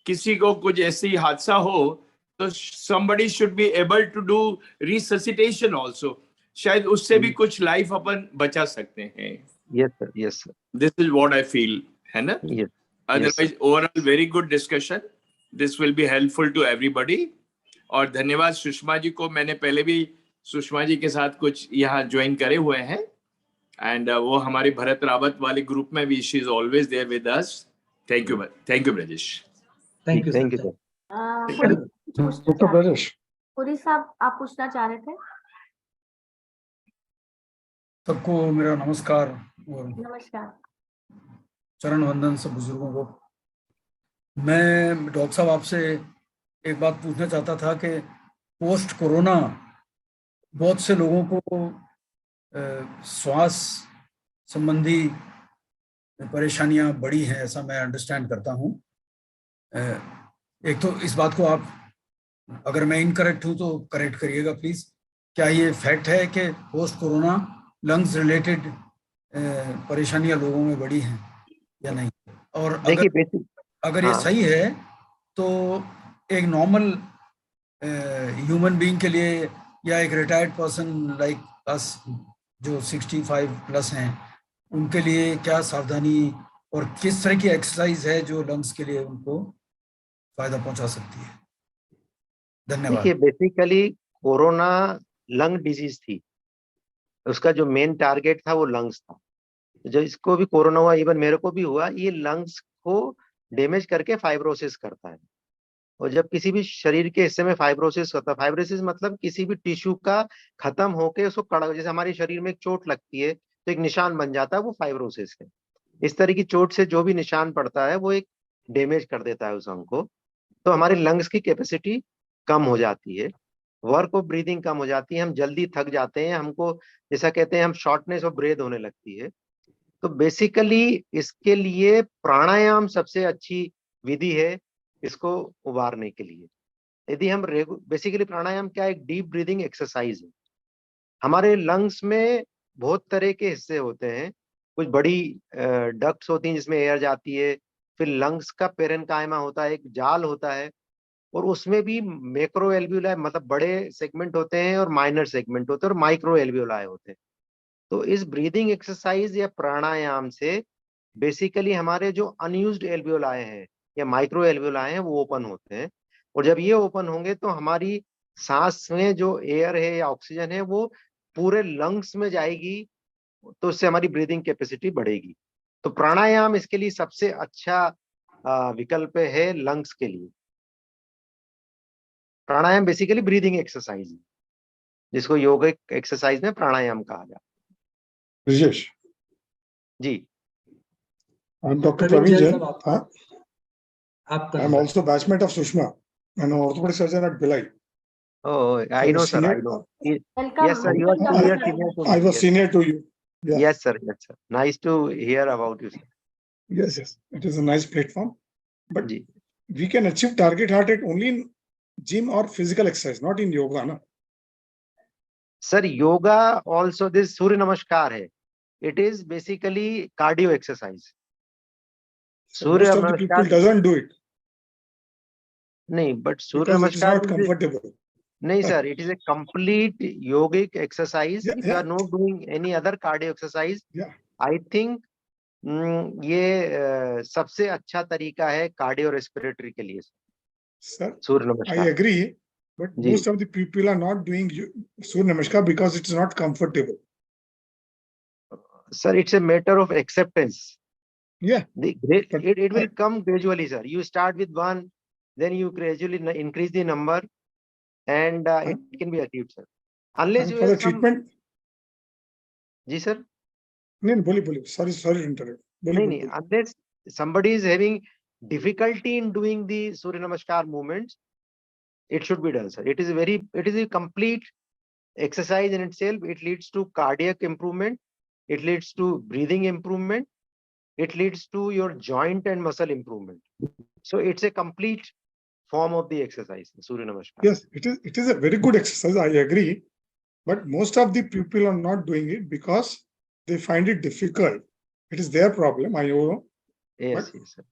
किसी को कुछ ऐसी हादसा हो तो somebody should be able to do resuscitation also, शायद उससे भी कुछ लाइफ अपन बचा सकते हैं। Yes sir, yes sir, This is what I feel, है ना? yes, yes sir. Otherwise overall very good discussion. This will be helpful to everybody. और धन्यवाद सुषमा जी को, मैंने पहले भी सुषमा जी के साथ कुछ यहाँ ज्वाइन करे हुए हैं, एंड वो हमारे भरत रावत वाले ग्रुप में भी she is always there with us. Thank you Brajesh. Thank you Thank you सर। sir. डॉक्टर ब्रजेश, पुरी साहब आप पूछना चाह रहे थे? सबको मेरा नमस्कार और नमस्कार। चरण वंदन सब बुजुर्गों को। मैं डॉक्टर साहब आपसे एक बात पूछना चाहता था कि पोस्ट कोरोना बहुत से लोगों को श्वास संबंधी परेशानियां बढ़ी हैं, ऐसा मैं अंडरस्टैंड करता हूं। एक तो इस बात को आप, अगर मैं इनकरेक्ट हूं तो करेक्ट करिएगा प्लीज। क्या ये फैक्ट है कि पोस्ट कोरोना लंग्स रिलेटेड परेशानियां लोगों में बढ़ी हैं या नहीं? और अगर ये सही है तो एक नॉर्मल ह्यूमन बीइंग के लिए या एक रिटायर्ड पर्सन लाइक अस जो 65 प्लस हैं, उनके लिए क्या सावधानी और किस तरह की एक्सरसाइज है जो लंग्स के लिए उनको फायदा पहुंचा सकती है? धन्यवाद। देखिए, बेसिकली कोरोना लंग डिजीज थी, उसका जो मेन टारगेट था वो लंग्स था। जो इसको भी कोरोना हुआ, इवन मेरे को भी हुआ, ये लंग्स को डैमेज करके फाइब्रोसिस करता है। और जब किसी भी शरीर के हिस्से में फाइब्रोसिस होता है, फाइब्रोसिस मतलब किसी भी टिश्यू का खत्म होके उसको कड़ा, जैसे हमारे शरीर में एक चोट लगती है तो एक निशान बन जाता है, वो फाइब्रोसिस है। इस तरह की चोट से जो भी निशान पड़ता है वो एक डैमेज कर देता है उस अंग को, तो हमारे लंग्स की कैपेसिटी कम हो जाती है। वर्क ऑफ ब्रीदिंग कम हो जाती है, हम जल्दी थक जाते हैं, हमको जैसा कहते हैं हम शॉर्टनेस ऑफ ब्रेथ होने लगती है। तो बेसिकली इसके लिए प्राणायाम सबसे अच्छी विधि है इसको उबारने के लिए। यदि हम बेसिकली प्राणायाम क्या, एक डीप ब्रीदिंग एक्सरसाइज है। हमारे लंग्स में बहुत तरह के हिस्से होते हैं, कुछ बड़ी डक्ट्स होती हैं जिसमें एयर जाती है, फिर लंग्स का पेरेन्काइमा होता है, एक जाल होता है, और उसमें भी मैक्रो एल्वियोलाई मतलब बड़े सेगमेंट होते हैं और माइनर सेगमेंट होते हैं और माइक्रो एल्वियोलाई होते हैं। तो इस ब्रीदिंग एक्सरसाइज या प्राणायाम से बेसिकली हमारे जो अनयूज्ड एल्वियोलाई हैं या माइक्रो एल्वियोलाई हैं वो ओपन होते हैं, और जब ये ओपन होंगे तो हमारी सांस में जो एयर है या ऑक्सीजन है वो पूरे लंग्स में जाएगी, तो उससे हमारी ब्रीदिंग कैपेसिटी बढ़ेगी। तो प्राणायाम इसके लिए सबसे अच्छा विकल्प है लंग्स के लिए। प्राणायाम बेसिकली ब्रीदिंग एक्सरसाइज है जिसको योगिक एक्सरसाइज में प्राणायाम कहा जाता है। ब्रिजेश, जी, I'm Dr. Praveen Praveen Jain Jain. साहब, आपका I'm also batchmate of Sushma. I'm an orthopedic surgeon at Bhilai. oh I I know was sir, I senior. know. Welcome. Yes sir, you are welcome, senior Dr. to I me. was Yes. senior to you. Yeah. Yes sir, yes sir. Nice to hear about you sir. Yes, yes. It is a nice platform. But जी we can achieve target heart rate only in gym or physical exercise, not in yoga. No? Sir, yoga also this सूर्य नमस्कार है, it is basically cardio exercise. So Surya most of the people नमस्कार doesn't do it नहीं, but Surya because it is नमस्कार not comfortable. नहीं sir, it is a complete yogic exercise. Yeah, If you yeah. are not doing any other cardio exercise, Yeah. I think ये सबसे अच्छा तरीका है cardio respiratory के लिए Sir, सूर्य I नमस्कार। agree. But ji most of the people are not doing Surya Namaskar because it is not comfortable. sir, it's a matter of acceptance. Yeah. It will come gradually sir. You start with one, then you gradually increase the number, and it can be achieved sir. Unless And you for the have some treatment, ji sir, नहीं बोलिए, sorry to interrupt. नहीं, unless somebody is having difficulty in doing the Surya Namaskar movements, it should be done sir. It is a complete exercise in itself. It leads to cardiac improvement, it leads to breathing improvement, it leads to your joint and muscle improvement. So it's a complete form of the exercise, Surya Namaskar. Yes, it is a very good exercise, I agree. But most of the people are not doing it because they find it difficult. It is their problem, I know. Yes, But- yes sir.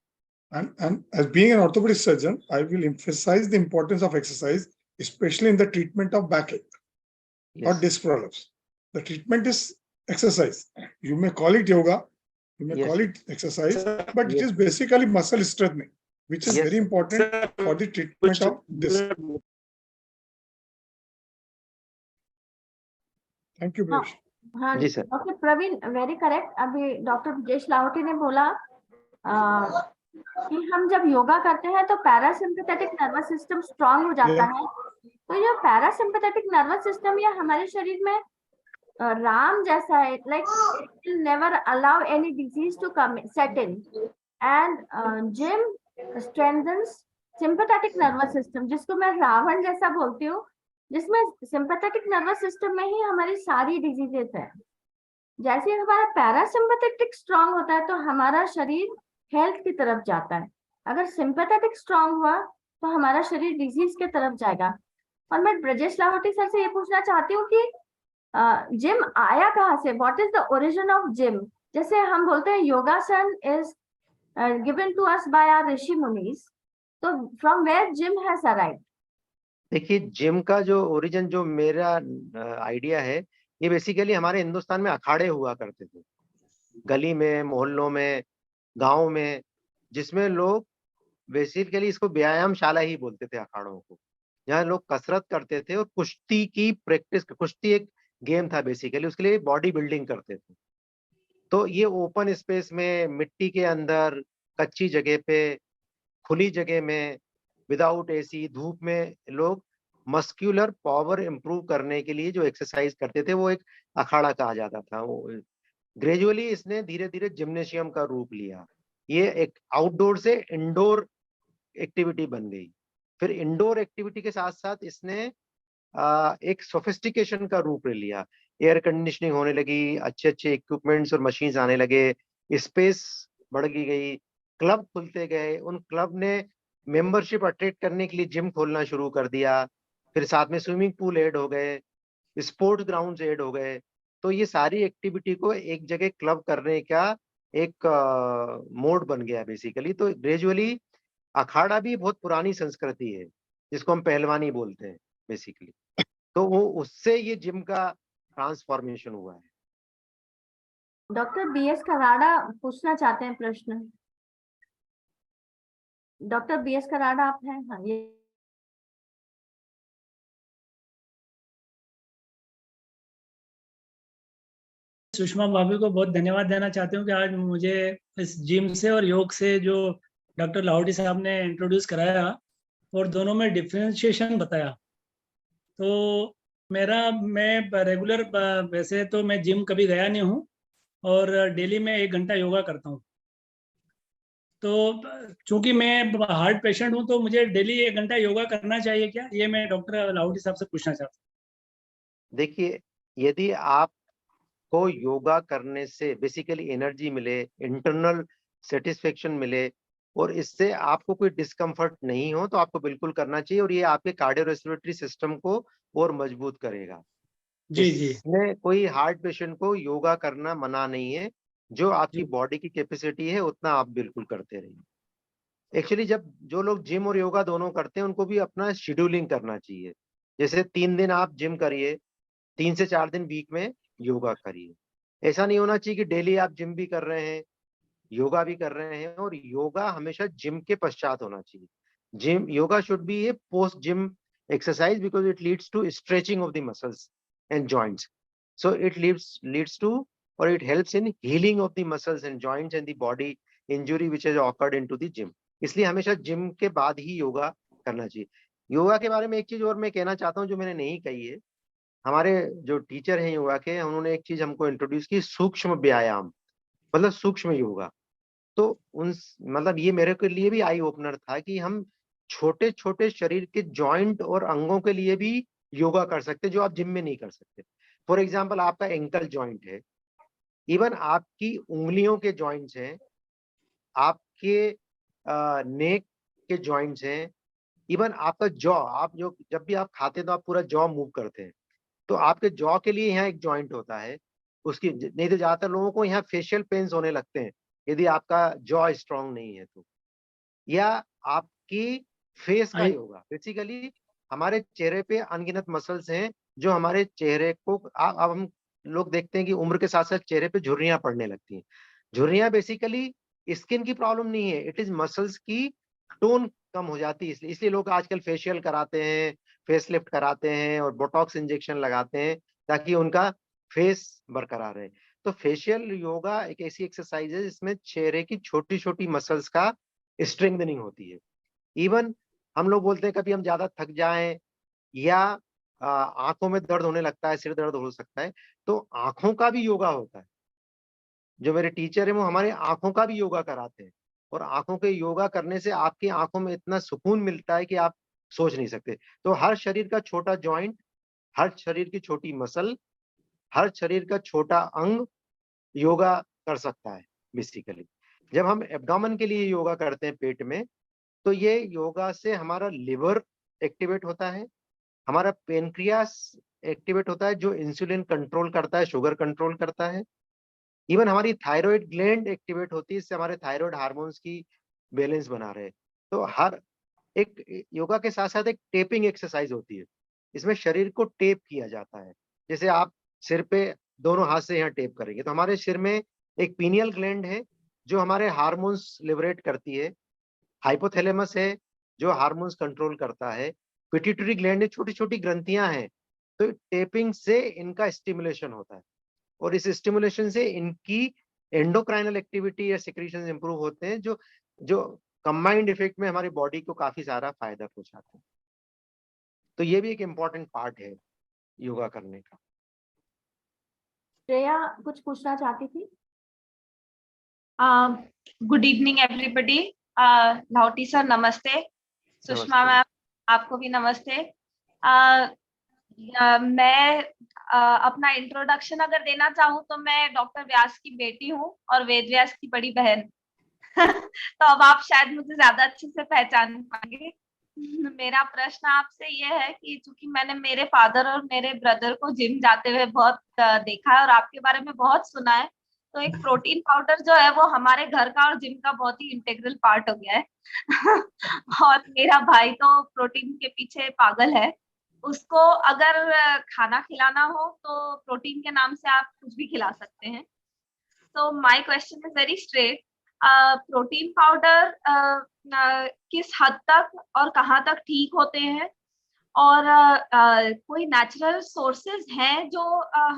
And as being an orthopedic surgeon, I will emphasize the importance of exercise, especially in the treatment of backache or Yes. disc problems. The treatment is exercise. You may call it yoga, you may Yes. call it exercise, Sir, but it Yes. is basically muscle strengthening, which is Yes, very sir. important sir, for the treatment of disc. Thank you, Brijesh. हाँ जी sir. Doctor Praveen, very correct. अभी doctor Brijesh Lahoti ने बोला कि हम जब योगा करते हैं तो पैरासिम्पैथेटिक नर्वस सिस्टम स्ट्रांग हो जाता है। तो ये पैरासिम्पैथेटिक नर्वस सिस्टम ये हमारे शरीर में राम जैसा है, like it will never allow any disease to come set in, and gym strengthens sympathetic nervous system, जिसको मैं रावण जैसा बोलती हूँ, जिसमें सिंपैथेटिक नर्वस सिस्टम में ही हमारी सारी डिजीजेस है। जैसे हमारा पैरासिम्पैथेटिक स्ट्रांग होता है तो हमारा शरीर हेल्थ की तरफ जाता है। अगर सिंपैथेटिक स्ट्रांग हुआ तो हमारा शरीर डिजीज के तरफ जाएगा। और मैं ब्रजेश लाहोटी सर से ये पूछना चाहती हूँ कि जिम आया कहाँ से? What is the origin of gym? जैसे हम बोलते हैं yogasana is given to us by our rishi munis, तो from where gym has arrived? देखिए, जिम का जो ओरिजिन, जो मेरा आइडिया है, ये बेसिकली हमारे हिंदुस्तान में अखाड़े हुआ करते थे, गली में, मोहल्लों में, गांव में, जिसमें लोग बेसिकली इसको व्यायामशाला ही बोलते थे अखाड़ों को, जहाँ लोग कसरत करते थे और कुश्ती की प्रैक्टिस, कुश्ती एक गेम था बेसिकली, उसके लिए बॉडी बिल्डिंग करते थे। तो ये ओपन स्पेस में, मिट्टी के अंदर, कच्ची जगह पे, खुली जगह में, विदाउट एसी, धूप में, लोग मस्क्यूलर पावर इंप्रूव करने के लिए जो एक्सरसाइज करते थे वो एक अखाड़ा कहा जाता था। वो ग्रेजुअली इसने धीरे धीरे जिम्नेशियम का रूप लिया। ये एक आउटडोर से इंडोर एक्टिविटी बन गई। फिर इंडोर एक्टिविटी के साथ साथ इसने एक सोफिस्टिकेशन का रूप ले लिया। एयर कंडीशनिंग होने लगी, अच्छे अच्छे इक्विपमेंट्स और मशीन्स आने लगे, स्पेस बढ़ गई, क्लब खुलते गए। उन क्लब ने मेंबरशिप अट्रैक्ट करने के लिए जिम खोलना शुरू कर दिया, फिर साथ में स्विमिंग पूल ऐड हो गए, स्पोर्ट्स ग्राउंड्स ऐड हो गए। तो ये सारी एक्टिविटी को एक जगह क्लब करने का एक मोड बन गया बेसिकली। तो ग्रेजुअली अखाड़ा भी बहुत पुरानी संस्कृति है, जिसको हम पहलवानी बोलते हैं बेसिकली। तो वो उससे ये जिम का ट्रांसफॉर्मेशन हुआ है। डॉक्टर BS कराड़ा पूछना चाहते हैं प्रश्न। डॉक्टर BS कराड़ा आप हैं? हाँ, ये सुषमा भाभी को बहुत धन्यवाद देना चाहती हूँ कि आज मुझे इस जिम से और योग से जो डॉक्टर लाहौटी साहब ने इंट्रोड्यूस कराया और दोनों में डिफरेंशिएशन बताया। तो मैं रेगुलर, वैसे तो मैं जिम कभी गया नहीं हूँ और डेली में 1 घंटा योगा करता हूँ। तो चूंकि मैं हार्ट पेशेंट हूँ तो मुझे डेली 1 घंटा योगा करना चाहिए क्या? ये मैं डॉक्टर लाहौटी साहब से पूछना चाहता हूँ। देखिए, यदि आपको योगा करने से बेसिकली एनर्जी मिले, इंटरनल सेटिस्फेक्शन मिले और इससे आपको कोई डिस्कम्फर्ट नहीं हो, तो आपको बिल्कुल करना चाहिए। और ये आपके कार्डियोरेस्पिरेटरी सिस्टम को और मजबूत करेगा। जी जी। इसमें कोई हार्ट पेशेंट को योगा करना मना नहीं है। जो आपकी बॉडी की कैपेसिटी है उतना आप बिल्कुल करते रहिए। एक्चुअली जब जो लोग जिम और योगा दोनों करते हैं, उनको भी अपना शेड्यूलिंग करना चाहिए। जैसे 3 दिन आप जिम करिए, 3 से 4 दिन वीक में योगा करिए। ऐसा नहीं होना चाहिए कि डेली आप जिम भी कर रहे हैं, योगा भी कर रहे हैं। और योगा हमेशा जिम के पश्चात होना चाहिए। Gym yoga should be A post gym exercise because it leads to stretching of the muscles and joints. So it leads to, or it helps in healing of the muscles and joints and the body injury which has occurred into the gym. इसलिए हमेशा gym के बाद ही योगा करना चाहिए। योगा के बारे में एक चीज और मैं कहना चाहता हूँ जो मैंने नहीं कही है। हमारे जो टीचर हैं योगा के, उन्होंने एक चीज हमको इंट्रोड्यूस की, सूक्ष्म व्यायाम, मतलब सूक्ष्म योगा। तो उन मतलब ये मेरे के लिए भी आई ओपनर था कि हम छोटे छोटे शरीर के जॉइंट और अंगों के लिए भी योगा कर सकते जो आप जिम में नहीं कर सकते। फॉर एग्जांपल, आपका एंकल जॉइंट है, इवन आपकी उंगलियों के जॉइंट्स हैं, आपके नेक के जॉइंट्स हैं, इवन आपका जॉ, आप जो जब भी आप खाते हैं तो आप पूरा जॉ मूव करते हैं, तो आपके जॉ के लिए यहाँ एक जॉइंट होता है उसकी। नहीं तो ज्यादातर लोगों को यहाँ फेशियल पेन्स होने लगते हैं यदि आपका जॉ स्ट्रांग नहीं है तो। या आपकी फेस का योगा, बेसिकली हमारे चेहरे पे अनगिनत मसल्स हैं जो हमारे चेहरे को, अब हम लोग देखते हैं कि उम्र के साथ साथ चेहरे पे झुर्रियां पड़ने लगती हैं। झुर्रियां बेसिकली स्किन की प्रॉब्लम नहीं है, इट इज मसल्स की टोन कम हो जाती है। इसलिए लोग आजकल फेशियल कराते हैं, फेस लिफ्ट कराते हैं और बोटॉक्स इंजेक्शन लगाते हैं ताकि उनका फेस बरकरार रहे। तो फेशियल योगा एक ऐसी एक्सरसाइज है जिसमें चेहरे की छोटी छोटी मसल्स का स्ट्रेंथनिंग होती है। इवन हम लोग बोलते हैं कभी हम ज्यादा थक जाएं या आंखों में दर्द होने लगता है, सिर दर्द हो सकता है, तो आंखों का भी योगा होता है। जो मेरे टीचर है वो हमारे आंखों का भी योगा कराते हैं और आंखों के योगा करने से आपकी आंखों में इतना सुकून मिलता है कि आप सोच नहीं सकते। तो हर शरीर का छोटा जॉइंट, हर शरीर की छोटी मसल, हर शरीर का छोटा अंग योगा कर सकता है बेसिकली। जब हम एब्डोमेन के लिए योगा करते हैं पेट में, तो ये योगा से हमारा लिवर एक्टिवेट होता है, हमारा पेनक्रियास एक्टिवेट होता है जो इंसुलिन कंट्रोल करता है, शुगर कंट्रोल करता है। इवन हमारी थायराइड ग्लैंड एक्टिवेट होती है, इससे हमारे थायराइड हार्मोन्स की बैलेंस बना रहे। तो हर एक योगा के साथ साथ एक टेपिंग एक्सरसाइज होती है, इसमें शरीर को टेप किया जाता है। जैसे आप सिर पे दोनों हाथ से यहाँ टेप करेंगे तो हमारे सिर में एक पीनियल ग्लैंड है जो हमारे हार्मोन्स लिबरेट करती है, हाइपोथैलेमस है जो हार्मोन्स कंट्रोल करता है, पिट्यूटरी ग्लैंड है, छोटी छोटी ग्रंथियां हैं। तो टेपिंग से इनका स्टिमुलेशन होता है और इस स्टिमुलेशन से इनकी एंडोक्राइनल एक्टिविटी या सिक्रीशंस इंप्रूव होते हैं जो जो कंबाइंड इफेक्ट में हमारी बॉडी को काफी सारा फायदा पहुंचाते हैं। तो ये भी एक इम्पोर्टेंट पार्ट है योगा करने का। श्रेया कुछ पूछना चाहती थी। Good evening everybody. Lahoti sir नमस्ते, सुषमा मैम आपको भी नमस्ते। मैं अपना इंट्रोडक्शन अगर देना चाहूँ तो मैं डॉक्टर व्यास की बेटी हूँ और वेद व्यास की बड़ी बहन। तो अब आप शायद मुझे ज्यादा अच्छे से पहचान पाएंगे। मेरा प्रश्न आपसे ये है कि चूंकि मैंने मेरे फादर और मेरे ब्रदर को जिम जाते हुए बहुत देखा है और आपके बारे में बहुत सुना है, तो एक प्रोटीन पाउडर जो है वो हमारे घर का और जिम का बहुत ही इंटीग्रल पार्ट हो गया है। और मेरा भाई तो प्रोटीन के पीछे पागल है। उसको अगर खाना खिलाना हो तो प्रोटीन के नाम से आप कुछ भी खिला सकते हैं। तो my question is very straight. Protein powder किस हद तक और कहाँ तक ठीक होते हैं, और कोई नेचुरल सोर्सेज हैं जो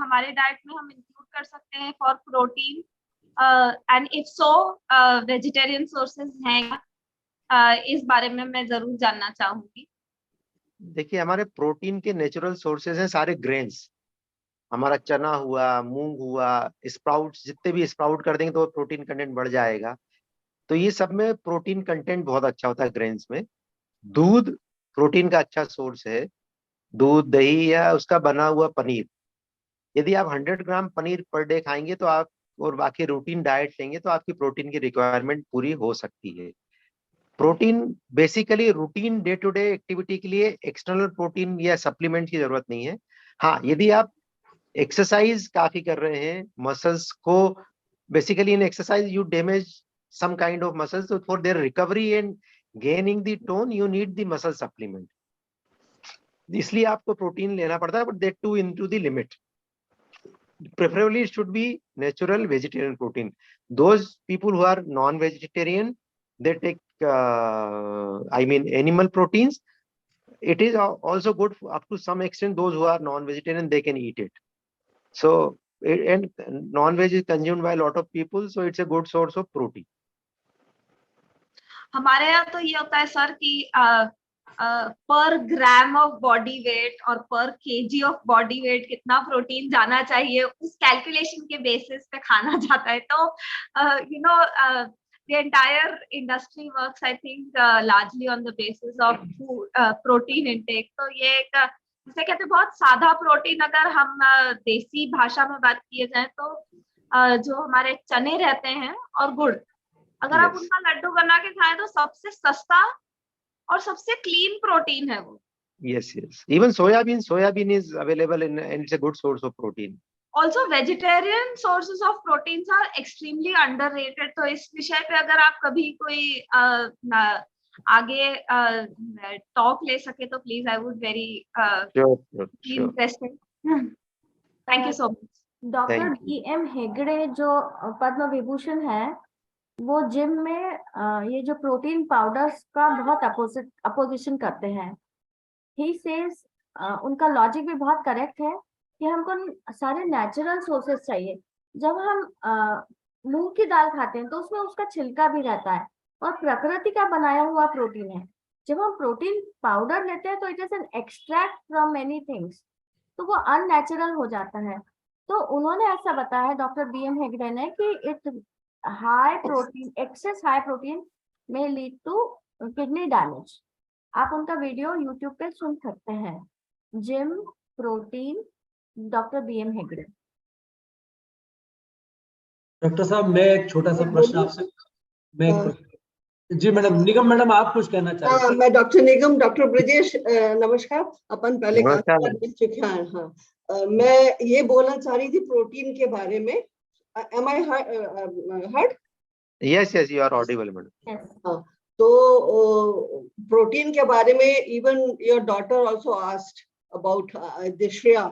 हमारे डाइट में हम इंक्लूड कर सकते हैं for protein, and if so vegetarian sources हैं? इस बारे में मैं जरूर जानना चाहूंगी। देखिए, हमारे प्रोटीन के नेचुरल सोर्सेज हैं सारे ग्रेन्स। हमारा चना हुआ, मूंग हुआ, स्प्राउट्स, जितने भी स्प्राउट कर देंगे तो प्रोटीन कंटेंट बढ़ जाएगा। तो ये सब में प्रोटीन कंटेंट बहुत अच्छा होता है ग्रेन्स में। दूध प्रोटीन का अच्छा सोर्स है। दूध, दही या उसका बना हुआ पनीर। यदि आप 100 ग्राम पनीर पर डे खाएंगे तो आप, और बाकी रूटीन डाइट लेंगे तो आपकी प्रोटीन की रिक्वायरमेंट पूरी हो सकती है। Protein basically routine day to day activity के लिए एक्सटर्नल प्रोटीन या सप्लीमेंट की जरूरत नहीं है। हाँ, यदि आप एक्सरसाइज काफी कर रहे हैं, मसल्स को, basically in exercise you damage some kind of muscles, so for their recovery and gaining the tone you need the muscle supplement. इसलिए आपको प्रोटीन लेना पड़ता है, but that too into the limit. Preferably it should be natural vegetarian protein. Those people who are non-vegetarian, they take animal proteins. It is also good up to some extent. Those who are non-vegetarian, they can eat it. So and non-veg is consumed by a lot of people, so it's a good source of protein. हमारे यहाँ तो ये होता है sir कि पर gram of body weight और पर केजी ऑफ बॉडी वेट कितना प्रोटीन जाना चाहिए, उस कैलकुलेशन के बेसिस पे खाना जाता है। तो you know the entire industry works, I think, largely on the basis of protein intake. तो ये एक, जिसे कहते हैं बहुत सादा प्रोटीन, अगर हम देसी भाषा में बात किए जाए तो जो हमारे चने रहते हैं और गुड़, अगर आप उनका लड्डू बना के खाएं तो सबसे सस्ता और सबसे क्लीन प्रोटीन है वो। Yes. Even soybean is available and it's a good source of protein. Also, vegetarian sources of proteins are extremely underrated. तो इस विषय पे अगर आप कभी कोई आगे टॉक ले सके तो please, I would very interested. Thank you so much. Doctor BM Hegde जो पद्म विभूषण है, वो जिम में ये जो प्रोटीन पाउडर्स का बहुत अपोजिशन करते हैं। ही सेज उनका लॉजिक भी बहुत करेक्ट है कि हमको सारे नेचुरल सोर्सेस चाहिए। जब हम मूंग की दाल खाते हैं तो उसमें उसका छिलका भी रहता है और प्रकृति का बनाया हुआ प्रोटीन है। जब हम प्रोटीन पाउडर लेते हैं तो it is an extract from many things, तो वो अननेचुरल हो जाता है। तो उन्होंने ऐसा बताया है डॉक्टर BM हेगड़े ने कि it high protein, excess high protein may lead to kidney damage. आप उनका वीडियो YouTube पे सुन सकते हैं, gym protein, doctor BM Hegde. Doctor साहब, मैं एक छोटा सा प्रश्न आपसे, जी मैडम, निगम मैडम आप कुछ कहना चाह रहे हैं? मैं डॉक्टर निगम, डॉक्टर ब्रजेश, नमस्कार। अपन पहले मिल चुके हैं। हाँ, मैं ये बोलना चाह रही थी प्रोटीन के बारे में। Am I heard? Yes, you are audible, madam. हाँ, तो प्रोटीन के बारे में even your daughter also asked about Dishriya.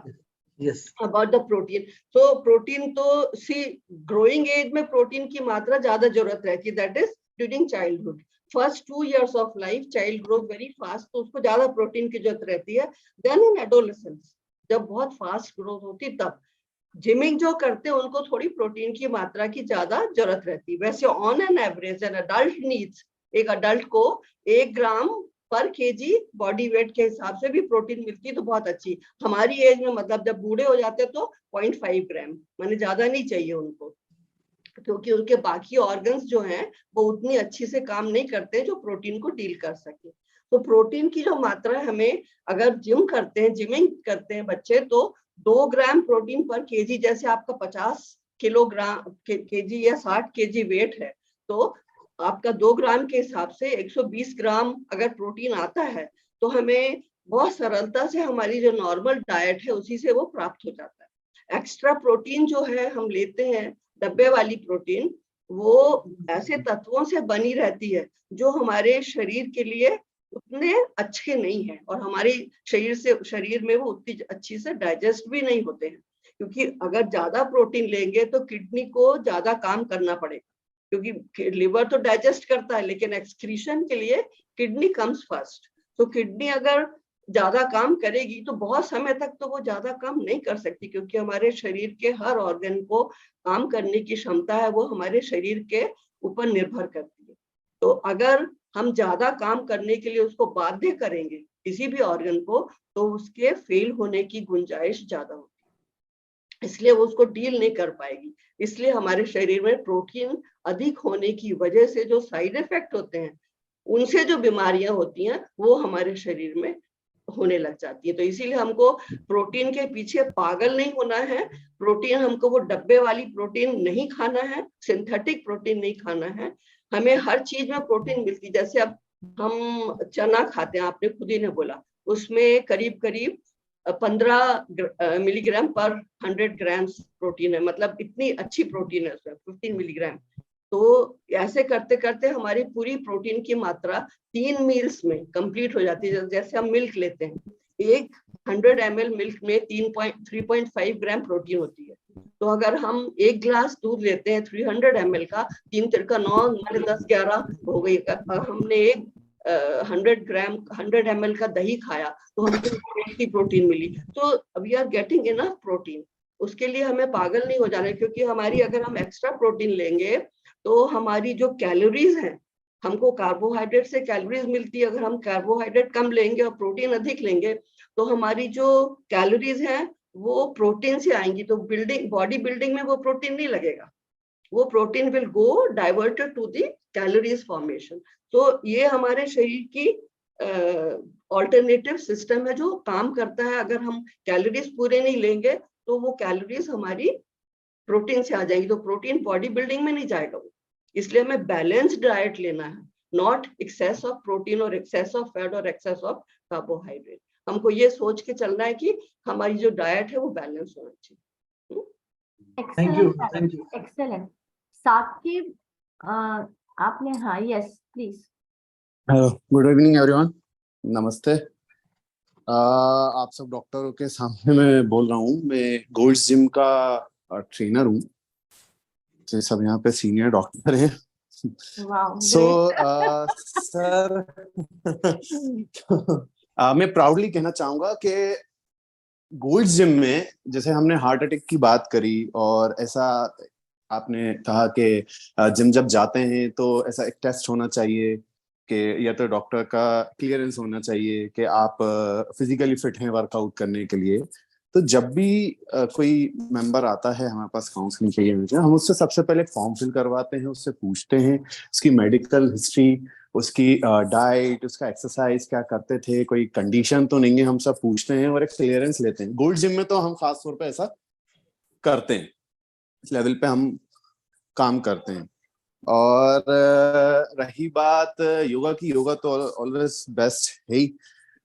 Yes. About the protein. So protein तो see growing age में प्रोटीन की मात्रा ज्यादा जरूरत रहती है, that is during childhood. First 2 years of life child grows very fast, तो उसको ज्यादा प्रोटीन की जरूरत रहती है। Then in adolescence, जब बहुत फास्ट ग्रोथ होती तब जिमिंग जो करते हैं उनको थोड़ी प्रोटीन की मात्रा की ज्यादा जरूरत रहती है। वैसे on an average an adult needs, एक अडल्ट को 1 ग्राम पर केजी बॉडी वेट के हिसाब से भी प्रोटीन मिलती है तो बहुत अच्छी। हमारी एज में मतलब जब बूढ़े हो जाते हैं तो 0.5 ग्राम, माने ज्यादा नहीं चाहिए उनको, क्योंकि उनके बाकी ऑर्गन्स जो हैं वो उतनी अच्छी से काम नहीं करते जो प्रोटीन को डील कर सके। तो प्रोटीन की जो मात्रा है, हमें अगर जिमिंग करते हैं बच्चे, तो 2 ग्राम प्रोटीन पर केजी, जैसे आपका 50 किलोग्राम केजी या 60 केजी वेट है, तो आपका 2 ग्राम के हिसाब से 120 ग्राम अगर प्रोटीन आता है, तो हमें बहुत सरलता से हमारी जो नॉर्मल डाइट है उसी से वो प्राप्त हो जाता है। एक्स्ट्रा प्रोटीन जो है हम लेते हैं, डब्बे वाली प्रोटीन, वो ऐसे तत्वों से बनी रहती है जो हमारे शरीर के लिए उतने अच्छे नहीं है, और हमारे शरीर में वो उतनी अच्छी से डाइजेस्ट भी नहीं होते हैं। क्योंकि अगर ज्यादा प्रोटीन लेंगे तो किडनी को ज्यादा काम करना पड़ेगा, क्योंकि लिवर तो डाइजेस्ट करता है, लेकिन एक्सक्रीशन के लिए किडनी कम्स फर्स्ट। तो किडनी अगर ज्यादा काम करेगी तो बहुत समय तक तो वो ज्यादा काम नहीं कर सकती, क्योंकि हमारे शरीर के हर ऑर्गन को काम करने की क्षमता है, वो हमारे शरीर के ऊपर निर्भर करती है। तो अगर हम ज्यादा काम करने के लिए उसको बाध्य करेंगे किसी भी ऑर्गन को, तो उसके फेल होने की गुंजाइश ज्यादा होगी, इसलिए वो उसको डील नहीं कर पाएगी। इसलिए हमारे शरीर में प्रोटीन अधिक होने की वजह से जो साइड इफेक्ट होते हैं, उनसे जो बीमारियां होती हैं वो हमारे शरीर में होने लग जाती है। तो इसीलिए हमको प्रोटीन के पीछे पागल नहीं होना है। प्रोटीन हमको वो डब्बे वाली प्रोटीन नहीं खाना है, सिंथेटिक प्रोटीन नहीं खाना है। हमें हर चीज में प्रोटीन मिलती है। जैसे अब हम चना खाते हैं, आपने खुद ही ने बोला, उसमें करीब करीब 15 मिलीग्राम पर 100 ग्राम्स प्रोटीन है, मतलब इतनी अच्छी प्रोटीन है उसमें, 15 मिलीग्राम। तो ऐसे करते करते हमारी पूरी प्रोटीन की मात्रा 3 मील्स में कंप्लीट हो जाती है। जैसे हम मिल्क लेते हैं, एक 100 ml मिल्क में 3.5 ग्राम प्रोटीन होती है। तो अगर हम 1 ग्लास दूध लेते हैं 300 ml का, 3 तिरका 9, 10 11 हो गई। हमने एक 100 ml का दही खाया तो हमको इतनी प्रोटीन मिली। तो we are getting enough protein. उसके लिए हमें पागल नहीं हो जाना है, क्योंकि हमारी अगर हम एक्स्ट्रा प्रोटीन लेंगे तो हमारी जो कैलोरीज हैं, हमको कार्बोहाइड्रेट से कैलोरीज मिलती है। अगर हम कार्बोहाइड्रेट कम लेंगे और प्रोटीन अधिक लेंगे तो हमारी जो कैलोरीज हैं वो प्रोटीन से आएंगी। तो बॉडी बिल्डिंग में वो प्रोटीन नहीं लगेगा, वो protein will go diverted to the calories formation. तो ये हमारे शरीर की ऑल्टरनेटिव सिस्टम है जो काम करता है। अगर हम कैलोरीज पूरे नहीं लेंगे तो वो कैलोरीज हमारी प्रोटीन से आ जाएगी, तो प्रोटीन बॉडी बिल्डिंग में नहीं जाएगा वो। इसलिए हमें बैलेंस्ड डाइट लेना है, नॉट एक्सेस ऑफ प्रोटीन और एक्सेस ऑफ फैट और एक्सेस ऑफ कार्बोहाइड्रेट। हमको ये सोच के चलना है कि हमारी जो डाइट है वो बैलेंस होना चाहिए। Thank you. एक्सेलेंट। साकिब, आपने, हाँ, yes please. Good evening everyone, नमस्ते। आप सब डॉक्टरों के सामने मैं बोल रहा हूँ। मैं गोल्ड्स जिम का ट्रेनर हूँ, तो सब यहाँ पे सीनियर डॉक्टर हैं। सो सर मैं प्राउडली कहना चाहूंगा कि गोल्ड्स जिम में जैसे हमने हार्ट अटैक की बात करी, और ऐसा आपने कहा कि जिम जब जाते हैं तो ऐसा एक टेस्ट होना चाहिए कि या तो डॉक्टर का क्लियरेंस होना चाहिए कि आप फिजिकली फिट हैं वर्कआउट करने के लिए। तो जब भी कोई मेंबर आता है हमारे पास काउंसलिंग के लिए, हम उससे सबसे पहले फॉर्म फिल करवाते हैं, उससे पूछते हैं उसकी मेडिकल हिस्ट्री, उसकी डाइट, उसका एक्सरसाइज क्या करते थे, कोई कंडीशन तो नहीं है, हम सब पूछते हैं और एक क्लियरेंस लेते हैं। गोल्ड जिम में तो हम खास तौर पे ऐसा करते हैं, इस लेवल पे हम काम करते हैं। और रही बात योगा की, योगा तो ऑलवेज बेस्ट है ही।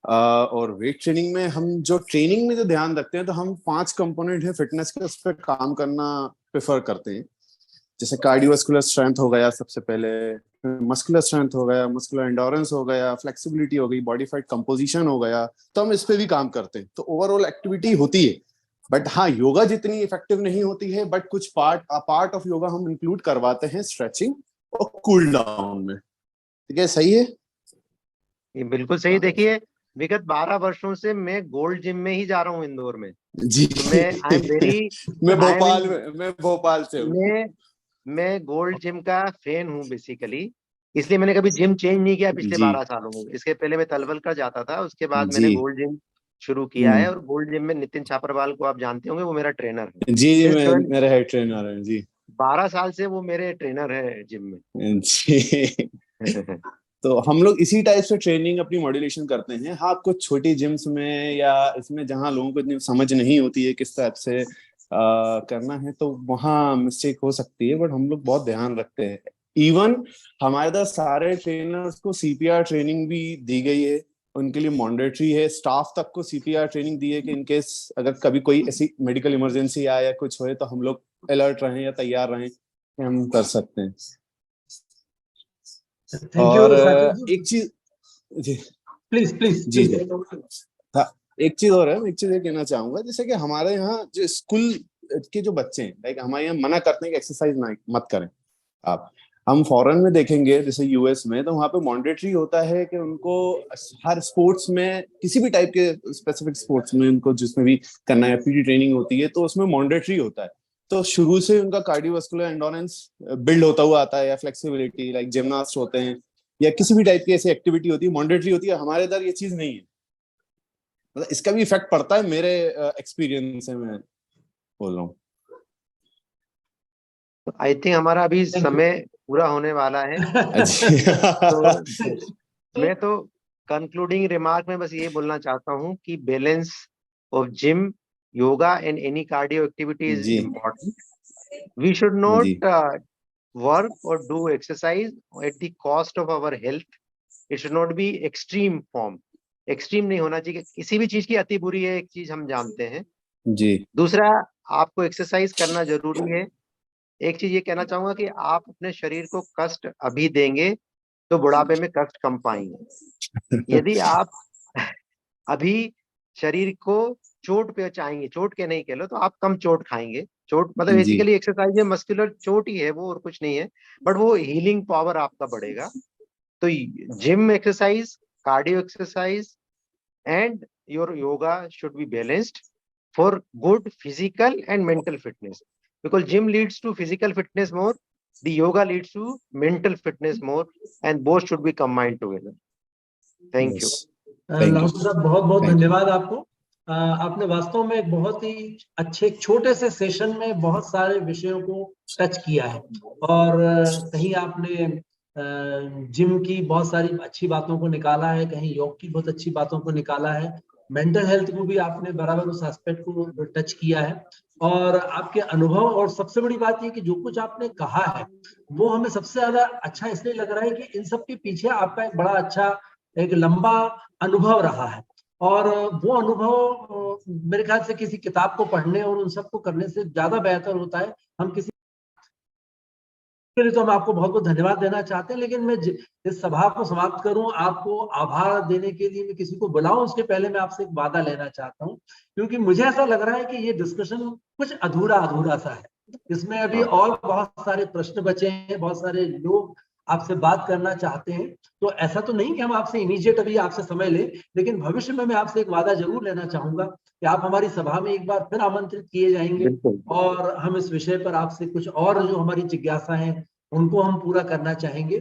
और वेट ट्रेनिंग में हम जो ट्रेनिंग में जो ध्यान रखते हैं, तो हम 5 कंपोनेंट है फिटनेस के, उस पर काम करना प्रेफर करते हैं। जैसे कार्डियोवास्कुलर स्ट्रेंथ हो गया सबसे पहले, मस्कुलर स्ट्रेंथ हो गया, मस्कुलर एंडोरेंस हो गया, फ्लेक्सिबिलिटी हो गई, बॉडी फाइट कंपोजिशन हो गया, तो हम इस पे भी काम करते हैं। तो ओवरऑल एक्टिविटी होती है, बट हाँ योगा जितनी इफेक्टिव नहीं होती है, बट कुछ पार्ट ऑफ योगा हम इंक्लूड करवाते हैं, स्ट्रेचिंग और कूल डाउन में। ठीक है, सही है? ये बिल्कुल सही। देखिए विगत 12 वर्षों से मैं गोल्ड जिम में ही जा रहा हूँ इंदौर में जी। तो मैं भोपाल से हूँ। मैं गोल्ड जिम का फैन हूँ बेसिकली, इसलिए मैंने कभी जिम चेंज नहीं किया पिछले 12 सालों में। इसके पहले मैं तलवल का जाता था, उसके बाद मैंने गोल्ड जिम शुरू किया है। और गोल्ड जिम में नितिन छापरवाल को आप जानते होंगे, वो मेरा ट्रेनर है। जी, मेरा हेड ट्रेनर है जी। 12 साल से वो मेरे ट्रेनर है जिम में। जी। तो हम लोग इसी टाइप से ट्रेनिंग अपनी मॉड्यूलेशन करते हैं। हाँ, कुछ छोटी जिम्स में या इसमें जहाँ लोगों को इतनी समझ नहीं होती है किस टाइप से करना है, तो वहाँ मिस्टेक हो सकती है, बट हम लोग बहुत ध्यान रखते हैं। इवन हमारे पास सारे ट्रेनर्स को सीपीआर ट्रेनिंग भी दी गई है, उनके लिए मैंडेटरी है। स्टाफ तक को सीपीआर ट्रेनिंग दी है कि इनकेस अगर कभी कोई ऐसी मेडिकल इमरजेंसी आए या कुछ होए तो हम लोग अलर्ट रहें या तैयार रहें कि हम कर सकते हैं। थैंक यू और साकेत जी। एक चीज जी प्लीज प्लीज जी जी हाँ, एक चीज और है, एक चीज ये कहना चाहूंगा, जैसे कि हमारे यहाँ जो स्कूल के जो बच्चे हैं, लाइक हमारे यहाँ मना करते हैं कि एक्सरसाइज मत करें आप। हम फॉरेन में देखेंगे जैसे यूएस में, तो वहाँ पे मॉन्डेटरी होता है कि उनको हर स्पोर्ट्स में, किसी भी टाइप के स्पेसिफिक स्पोर्ट्स में उनको जिसमें भी करना है, पीटी ट्रेनिंग होती है तो उसमें मॉन्डेटरी होता है। तो शुरू से उनका कार्डियोवास्कुलर एंडोरेंस बिल्ड होता हुआ आता है, या फ्लेक्सिबिलिटी लाइक जिम्नास्ट होते हैं या किसी भी टाइप की ऐसी एक्टिविटी होती है, मॉन्डेटरी होती है। हमारे इधर ये चीज नहीं है, मतलब इसका भी इफेक्ट पड़ता है, मेरे एक्सपीरियंस से मैं बोल रहा हूँ। आई थिंक हमारा अभी समय पूरा होने वाला है। तो मैं तो कंक्लूडिंग रिमार्क में बस ये बोलना चाहता हूँ कि balance of gym, yoga and any cardio activity is important. We should not work or do exercise at the cost of our health. It should not be extreme form. Extreme नहीं होना चाहिए, किसी भी चीज की अति बुरी है, एक चीज हम जानते हैं जी। दूसरा, आपको एक्सरसाइज करना जरूरी है। एक चीज ये कहना चाहूंगा कि आप अपने शरीर को कष्ट अभी देंगे तो बुढ़ापे में कष्ट कम पाएंगे। यदि आप अभी शरीर को चोट पे चाहेंगे, चोट के नहीं कह लो, तो आप कम चोट खाएंगे। चोट मतलब बेसिकली एक्सरसाइज में मस्कुलर चोट ही है वो, और कुछ नहीं है, बट वो हीलिंग पावर आपका बढ़ेगा। तो gym exercise, cardio exercise and your yoga should be balanced for good physical and mental fitness, because gym leads to physical fitness more, the yoga leads to mental fitness more, and both should be combined together. Thank you. Lahoti साहब बहुत बहुत धन्यवाद आपको। आपने वास्तव में एक बहुत ही अच्छे छोटे से सेशन में बहुत सारे विषयों को टच किया है, और कहीं आपने जिम की बहुत सारी अच्छी बातों को निकाला है, कहीं योग की बहुत अच्छी बातों को निकाला है, मेंटल हेल्थ को भी आपने बराबर उस एस्पेक्ट को टच किया है, और आपके अनुभव, और सबसे बड़ी बात ये कि जो कुछ आपने कहा है वो हमें सबसे ज्यादा अच्छा इसलिए लग रहा है कि इन सब के पीछे आपका एक बड़ा अच्छा एक लंबा अनुभव रहा है, और वो अनुभव मेरे ख्याल से किसी किताब को पढ़ने और उन सबको करने से ज्यादा बेहतर होता है। हम किसी के लिए तो हम आपको बहुत बहुत धन्यवाद देना चाहते हैं, लेकिन मैं इस सभा को समाप्त करूं, आपको आभार देने के लिए मैं किसी को बुलाऊं उसके पहले मैं आपसे एक वादा लेना चाहता हूं, क्योंकि मुझे ऐसा लग रहा है कि ये डिस्कशन कुछ अधूरा अधूरा सा है। इसमें अभी और बहुत सारे प्रश्न बचे हैं, बहुत सारे लोग आपसे बात करना चाहते हैं, तो ऐसा तो नहीं कि हम आपसे इमीडिएट अभी आपसे समय लें, लेकिन भविष्य में मैं आपसे एक वादा जरूर लेना चाहूंगा कि आप हमारी सभा में एक बार फिर आमंत्रित किए जाएंगे, और हम इस विषय पर आपसे कुछ और जो हमारी जिज्ञासा है उनको हम पूरा करना चाहेंगे।